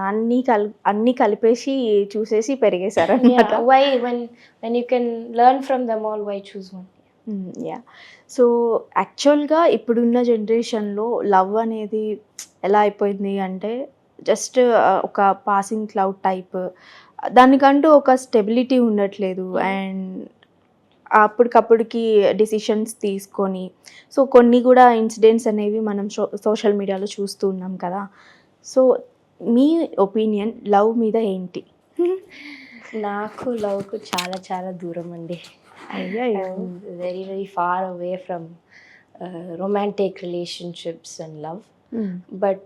అన్నీ కలిపేసి చూసేసి పెరిగేశారనమాట. Yeah, why when you can learn from them all, why choose one? Yeah. So యాక్చువల్గా ఇప్పుడున్న జనరేషన్లో love అనేది ఎలా అయిపోయింది అంటే జస్ట్ ఒక పాసింగ్ క్లౌడ్ టైప్, దానికంటూ ఒక స్టెబిలిటీ ఉండట్లేదు. అండ్ అప్పటికప్పటికి డిసిషన్స్ తీసుకొని, సో కొన్ని కూడా ఇన్సిడెంట్స్ అనేవి మనం సోషల్ మీడియాలో చూస్తూ ఉన్నాం కదా. సో మీ ఒపీనియన్ లవ్ మీద ఏంటి? నాకు లవ్కు చాలా చాలా దూరం అండి. అయ్యో. I'm very very far away from romantic relationships and love. But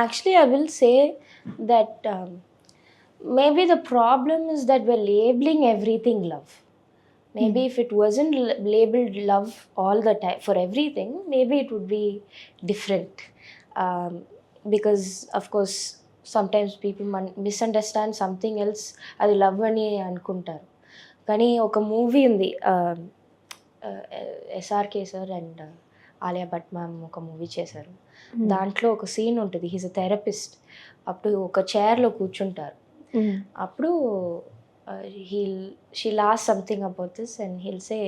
actually I will say that maybe the problem is that we're labeling everything love. Maybe if it wasn't labeled love all the time for everything, maybe it would be different. Because of course sometimes people misunderstand something else, అది love అని అనుకుంటారు. కానీ ఒక movie ఉంది, SRK sir and Alia Bhatt ma'am ఒక movie చేశారు. దాంట్లో ఒక సీన్ ఉంటుంది, హీస్ అ థెరపిస్ట్. అప్పుడు ఒక చైర్లో కూర్చుంటారు. అప్పుడు she'll ask something about this and he'll say,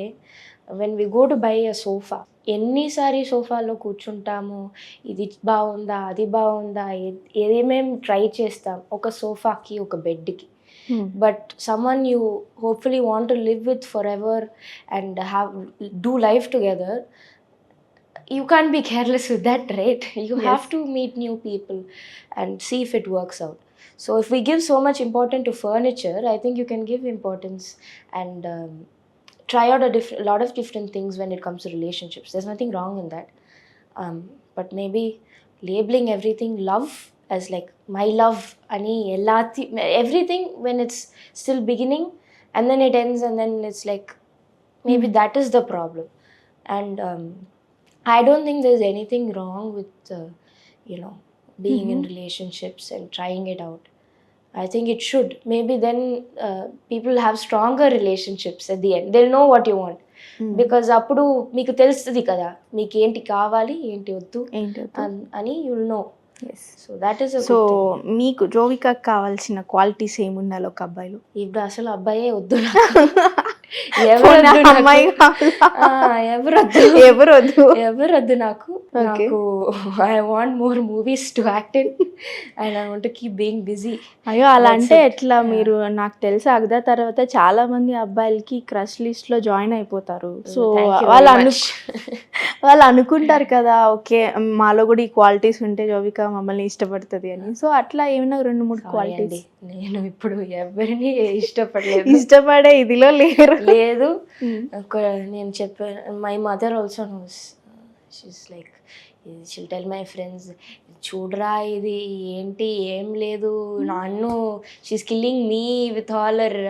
when we go to buy a sofa, ఎన్నిసారి సోఫాలో కూర్చుంటాము, ఇది బాగుందా అది బాగుందా, ఏమేమి ట్రై చేస్తాం ఒక సోఫాకి ఒక బెడ్కి. But someone you hopefully want to live with forever and do life together, you can't be careless with that, right? You have to meet new people and see if it works out. So if we give so much importance to furniture, I think you can give importance and try out a lot of different things when it comes to relationships. There's nothing wrong in that. But maybe labeling everything love as like my love, ani everything when it's still beginning and then it ends and then it's like maybe that is the problem. And I don't think there's anything wrong with being in relationships and trying it out. I think it should. Maybe then people have stronger relationships at the end. They'll know what you want. Because అప్పుడు మీకు తెలుస్తుంది కదా మీకు ఏంటి కావాలి ఏంటి వద్దు అని you'll know. So that is a so good thing. మీకు జోవికాకి కావాల్సిన క్వాలిటీస్ ఏముండాలి ఒక అబ్బాయిలో? ఇప్పుడు అసలు అబ్బాయే వద్దు నాకు. ఎవరొద్దు నాకు. I want more movies to act in and I want to keep being busy. అయ్యో అలా అంటే ఎట్లా? మీరు నాకు తెలిసి అగదా తర్వాత చాలా మంది అబ్బాయిలకి క్రష్ లిస్ట్ లో జాయిన్ అయిపోతారు. సో వాళ్ళు అనుకుంటారు కదా, ఓకే మాలో కూడా ఈ క్వాలిటీస్ ఉంటే జోవిక మమ్మల్ని ఇష్టపడుతుంది అని. సో అట్లా ఏమైనా 2-3 క్వాలిటీస్? నేను ఇప్పుడు ఎవరిని ఇష్టపడలేదు, ఇష్టపడే ఇదిలో లేదు. నేను చెప్పాను, my mother also knows. She's like, she'll tell my friends, చూడరా ఇది ఏంటి ఏం లేదు, నన్ను she's killing me with all her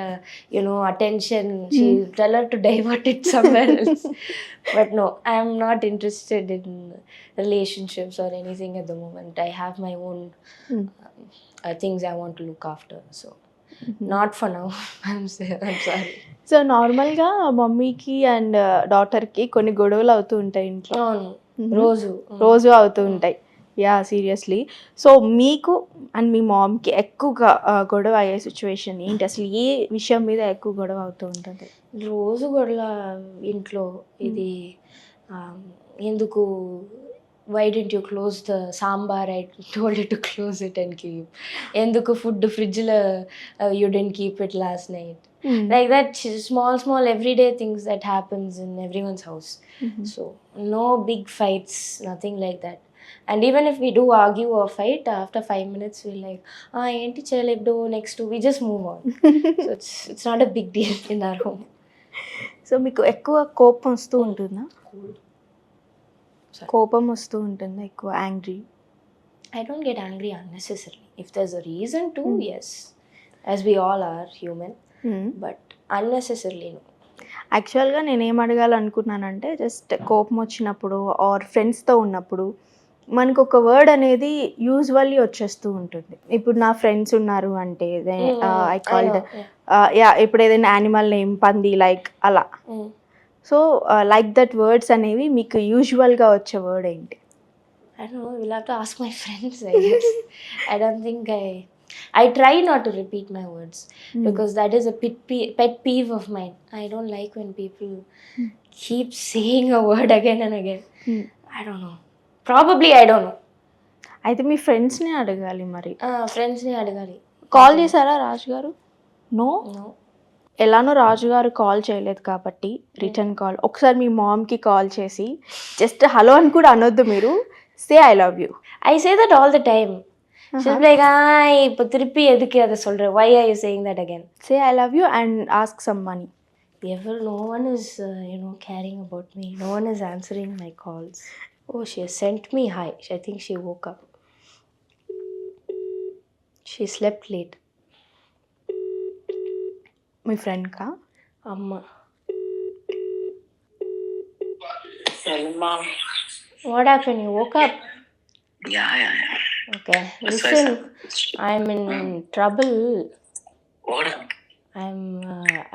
attention. She tell her to divert it somewhere else. But no, I am not interested in relationships or anything at the moment. I have my own things I want to look after, so not for now. I'm sorry. So నార్మల్గా మమ్మీకి and డాటర్కి కొన్ని గొడవలు అవుతూ ఉంటాయి ఇంట్లో. రోజు అవుతూ ఉంటాయి. Yeah, seriously. సో మీకు అండ్ మీ మామ్కి ఎక్కువగా గొడవ అయ్యే సిచ్యువేషన్ ఏంటి? అసలు ఏ విషయం మీద ఎక్కువ గొడవ అవుతూ ఉంటుంది? రోజు గొడవ ఇంట్లో. ఇది ఎందుకు, why didn't you close the sambar? I told you to close it and keep. ఎందుకు ఫుడ్ ఫ్రిడ్జ్లో you didn't keep it last night? Like that, small everyday things that happens in everyone's house. So no big fights, nothing like that. And even if we do argue or fight, after 5 minutes we're like, enti cheyalebdo next, we just move on. So it's not a big deal in our home. So మీకు ఎక్కువ కోపం వస్తూ ఉంటుందా? కోపం వస్తూ ఉంటుందా ఎక్కువ? Angry? I don't get angry unnecessarily. If there's a reason to, yes, as we all are human. But unnecessarily no. యాక్చువల్గా నేను ఏం అడగాలనుకున్నానంటే, జస్ట్ కోపం వచ్చినప్పుడు ఆర్ ఫ్రెండ్స్తో ఉన్నప్పుడు మనకు ఒక వర్డ్ అనేది యూజువల్లీ వచ్చేస్తూ ఉంటుంది. ఇప్పుడు నా ఫ్రెండ్స్ ఉన్నారు అంటే ఐ కాల్డ్ ఇప్పుడు ఏదైనా యానిమల్ నేమ్ పంది లైక్ అలా. సో లైక్ దట్ వర్డ్స్ అనేవి మీకు యూజువల్గా వచ్చే వర్డ్ ఏంటి? I don't know. You'll have to ask my friends, I guess. I don't think I try not to repeat my words because that is a pet peeve of mine. I don't like when people keep saying a word again and again. I don't know. Probably I don't know. అయితే మీ ఫ్రెండ్స్ని అడగాలి మరి. ఫ్రెండ్స్ని అడగాలి. Call చేశారా రాజు గారు? No. No. ఎలానో రాజు గారు కాల్ చేయలేదు కాబట్టి రిటర్న్ కాల్ ఒకసారి మీ మామ్కి కాల్ చేసి జస్ట్ హలో అని కూడా అనొద్దు మీరు, say I love you. I say that all the time. She'll be like, இப்போ திருப்பி எதுக்கு அதை சொல்ற? Why are you saying that again? Say I love you and ask some money. No one is, caring about me. No one is answering my calls. Oh, she has sent me hi. I think she woke up. She slept late. Me ఫ్రెండ్కా? Amma. Selma. What happened? You woke up? Yeah. Okay. That's Listen, why I'm in trouble. What?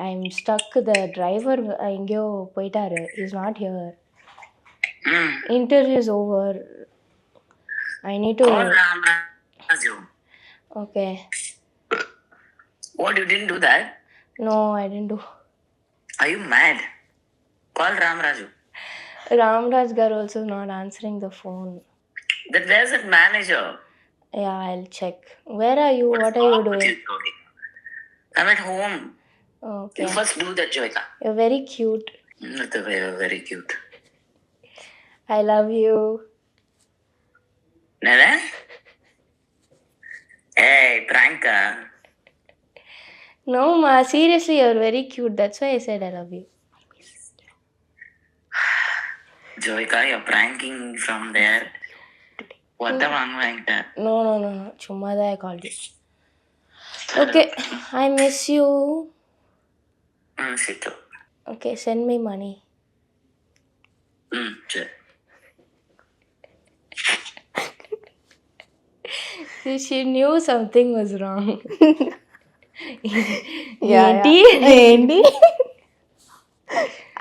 I'm stuck. The driver எங்கேயோ போயிட்டாரு. He's not here. Interview is over. I need to. Call Raju. Okay. What, you didn't do that? No, I didn't do. Are you mad? Call Raju. Ramraj gar also not answering the phone. Where's that manager? Yeah, I'll check. Where are you? What are you doing? I'm at home. Okay. You first do that, Joyka. You're very cute. That's very, very cute. I love you. Nada? Hey, pranka. No, ma. Seriously, you're very cute. That's why I said I love you. Joyka, you're pranking from there. What the Vangvangta? No. Chumada, I called you. Okay. I miss you. Sit. Okay, send me money. Sure. She knew something was wrong. ఏంటి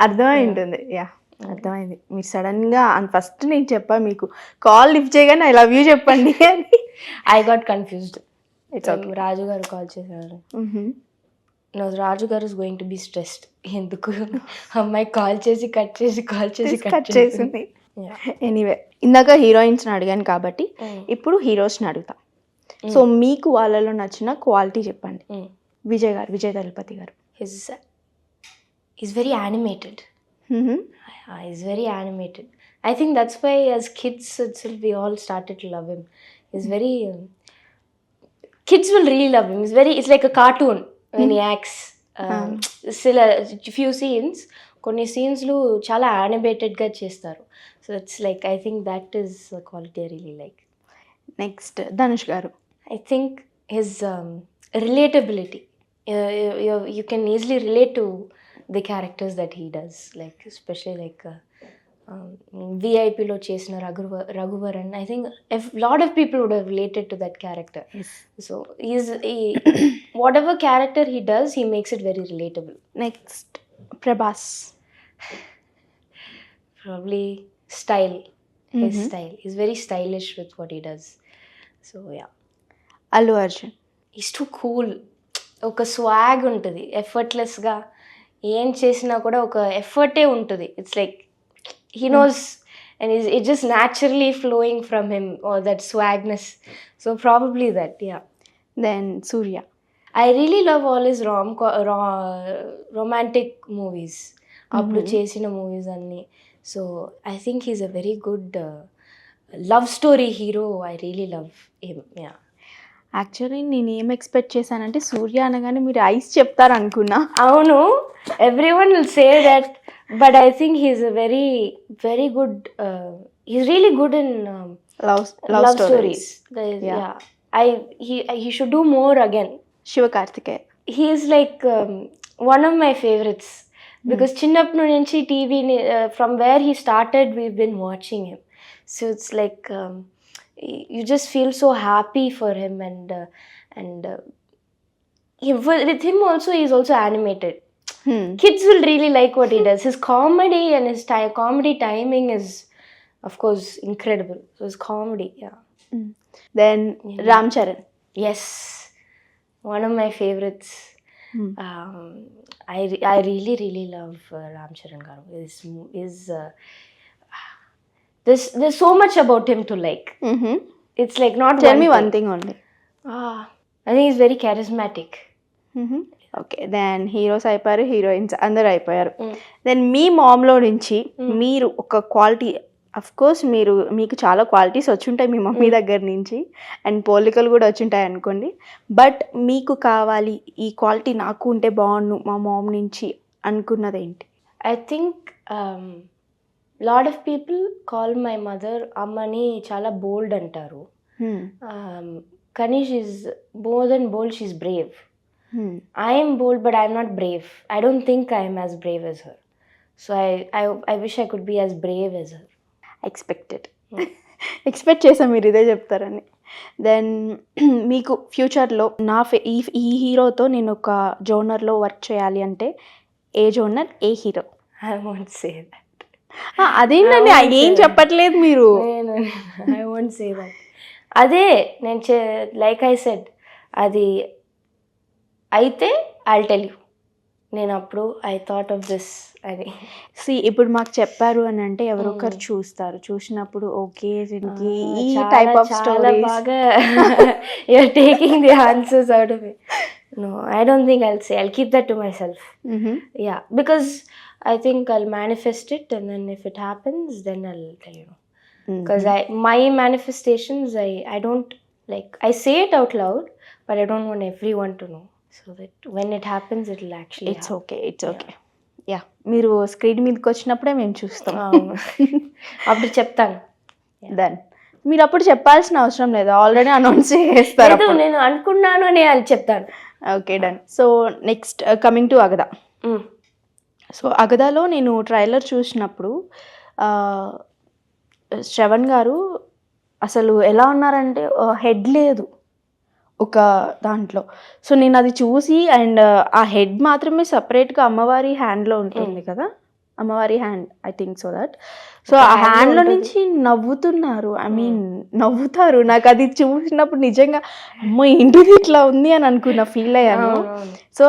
అర్థమై ఉంటుంది. Yeah అర్థమైంది. మీరు సడన్గా first నేను చెప్పా మీకు call lift చేయగానే ఐ లవ్ యూ చెప్పండి అని. I got confused. రాజు గారు కాల్ చేశారు. No, Raju garu is going to be stressed. ఎందుకు అమ్మాయి కాల్ చేసి కట్ చేసింది. ఎనీవే ఇందాక హీరోయిన్స్ని అడిగాను కాబట్టి ఇప్పుడు హీరోస్ని అడుగుతా. సో మీకు వాళ్ళలో నచ్చిన క్వాలిటీ చెప్పండి. విజయ్ దళపతి గారు. He's very animated. He's very animated. I think that's why as kids itself we all started to love him. He's very kids will really love him. It's like a cartoon when he acts. Still a few scenes, కొన్ని సీన్స్లు చాలా యానిమేటెడ్గా చేస్తారు. So it's like I think that is quality I really like. Next Dhanush గారు. I think his relatability. You can easily relate to the characters that he does, like especially like VIP lo chesina Raghuvaran. I think a lot of people would have related to that character. Yes. So whatever character he does, he makes it very relatable. Next Prabhas. Probably style. His style. He's very stylish with what he does. So yeah. Allu Arjun. Is too cool. ఒక swag ఉంటుంది. ఎఫర్ట్లెస్గా ఏం చేసినా కూడా ఒక ఎఫర్టే ఉంటుంది. It's like he knows and it just naturally flowing from him or that swagness. So probably that. Yeah. Then Suriya. I really love all his romantic movies. అప్పుడు చేసిన మూవీస్ అన్నీ. So I think he's a very good love story hero. I really love him. Yeah. Actually నేను ఏం expect చేశానంటే సూర్య అనగానే మీరు ice చెప్తారు అనుకున్నా. అవును, everyone will say that, but I think he's a very very good, he's really good in love stories. He should do more again. Sivakarthikeya. He is like one of my favorites because చిన్నప్పటి నుంచి టీవీని from where he started we've been watching him. So it's like you just feel so happy for him, and with him also he's also animated. Kids will really like what he does. His comedy and his comedy timing is, of course, incredible. So his comedy, yeah. Then Ram Charan. Yes, one of my favorites. I really love Ram Charan Garu. There's so much about him to like. It's like not tell me one thing only. I think he's very charismatic. Okay, then heroes అయిపోయారు, heroines అందరూ అయిపోయారు. Then మీ మామ్లో నుంచి మీరు ఒక quality, of course మీకు చాలా qualities వచ్చుంటాయి మీ mummy దగ్గర నుంచి, అండ్ పోలికలు కూడా వచ్చుంటాయి అనుకోండి. బట్ మీకు కావాలి ఈ క్వాలిటీ నాకు ఉంటే బాగుండు మా మామ్ నుంచి అనుకున్నది ఏంటి? I think lot of people call my mother అమ్మని చాలా బోల్డ్ అంటారు. కానీ she's more than bold, she's brave. I am bold, but I'm not brave. I don't think I am as brave as her. So I wish I could be as brave as her. Expect చేసాం మీరు ఇదే చెప్తారని. Then మీకు ఫ్యూచర్లో ఈ హీరోతో నేను ఒక జోనర్లో వర్క్ చేయాలి అంటే ఏ జోనర్, ఏ hero? I won't say that. అదేంటండి ఏం చెప్పట్లేదు మీరు? I won't say that. అదే నేను లైక్ ఐ సెడ్, అది అయితే I'll tell you. నేను అప్పుడు ఐ థాట్ ఆఫ్ దిస్ అని. ఇప్పుడు మాకు చెప్పారు అని అంటే ఎవరొకరు చూస్తారు, చూసినప్పుడు ఓకే దీనికి ఈ టైప్ ఆఫ్ స్టోరీ బాగా you're taking the answers out of it. No, I don't think I'll say. I'll keep that to myself. Yeah, because I think I'll manifest it, and then if it happens, then I'll tell you. Because my manifestations, I don't like, I say it out loud, but I don't want everyone to know. So that when it happens, it will actually it's okay. Yeah, మీరు screen మీదకి వచ్చినప్పుడే మేము చూస్తాం. అప్పుడు చెప్తాను. Then మీరు అప్పుడు చెప్పాల్సిన అవసరం లేదు, ఆల్రెడీ అనౌన్స్ చేస్తారు. నేను అనుకున్నాను అని అది చెప్తాను. Okay, done. So next coming to Agatha. సో అగదాలో నేను ట్రైలర్ చూసినప్పుడు శ్రవణ్ గారు అసలు ఎలా ఉన్నారంటే హెడ్ లేదు ఒక దాంట్లో. సో నేను అది చూసి, అండ్ ఆ హెడ్ మాత్రమే సపరేట్గా అమ్మవారి హ్యాండ్లో ఉంటుంది కదా, అమ్మవారి hand, I think so that. So ఆ హ్యాండ్లో నుంచి నవ్వుతున్నారు, ఐ మీన్ నవ్వుతారు. నాకు అది చూసినప్పుడు నిజంగా అమ్మో ఏంటిది ఇట్లా ఉంది అని అనుకున్న ఫీల్ అయ్యాను. సో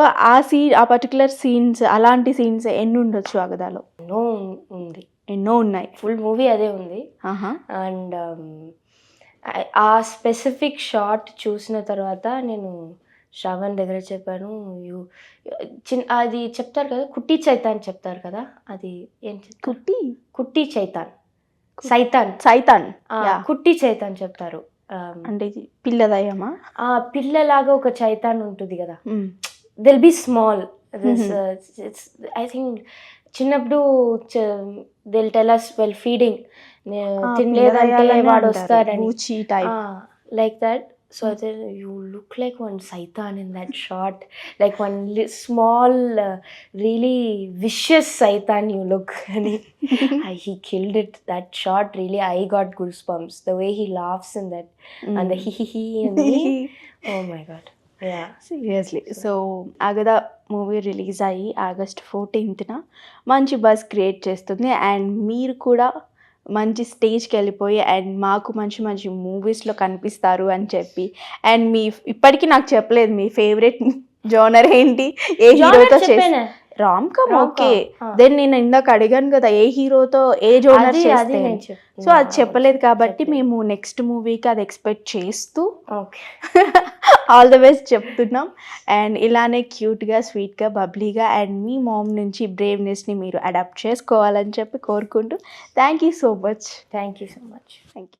ఆ పర్టికులర్ సీన్స్, అలాంటి సీన్స్ ఎన్ని ఉండొచ్చు అగదాలో? ఎన్నో ఉన్నాయి. ఫుల్ మూవీ అదే ఉంది. అండ్ ఆ స్పెసిఫిక్ షాట్ చూసిన తర్వాత నేను శ్రవణ్ దగ్గర చెప్పాను, అది చెప్తారు కదా కుట్టి చైతాన్ చెప్తారు కదా, అది ఏం కుట్టి చైతాన్, సైతాన్ కుట్టి చైతాన్ చెప్తారు. అంటే పిల్లదయ్యమా? పిల్లలాగా ఒక చైతాన్ ఉంటుంది కదా, దిల్ బి స్మాల్. ఐ థింక్ చిన్నప్పుడు దిల్ టెల్ us వెల్ ఫీడింగ్, తినలేదంటే వాడు వస్తాడని, like that. So I said, you look like one Saitan in that shot, like one small, really vicious Saitan you look. And he killed it, that shot. Really, I got goosebumps. The way he laughs in that, and the he and me. Oh my God. Yeah. Seriously. So Agada movie release అయ్యి August 14th మంచి buzz create చేస్తుంది, and మీరు కూడా మంచి స్టేజ్కి వెళ్ళిపోయి and మాకు మంచి మంచి మూవీస్లో కనిపిస్తారు అని చెప్పి, అండ్ మీ ఇప్పటికీ నాకు చెప్పలేదు మీ ఫేవరెట్ జోనర్ ఏంటి, ఏ హీరోతో చేస్తే? రామ్ కమ్. ఓకే, దెన్ నేను ఇందాక అడిగాను కదా ఏ హీరోతో ఏ జోనర్ చేస్తే, సో అది చెప్పలేదు కాబట్టి మేము నెక్స్ట్ మూవీకి అది ఎక్స్పెక్ట్ చేస్తూ ఆల్ ద బెస్ట్ చెప్తున్నాం. అండ్ ఇలానే క్యూట్గా, స్వీట్గా, బబ్లీగా అండ్ మీ మామ్ నుంచి బ్రేవ్నెస్ని మీరు అడాప్ట్ చేసుకోవాలని చెప్పి కోరుకుంటూ thank you so much. Thank you so much. Thank you.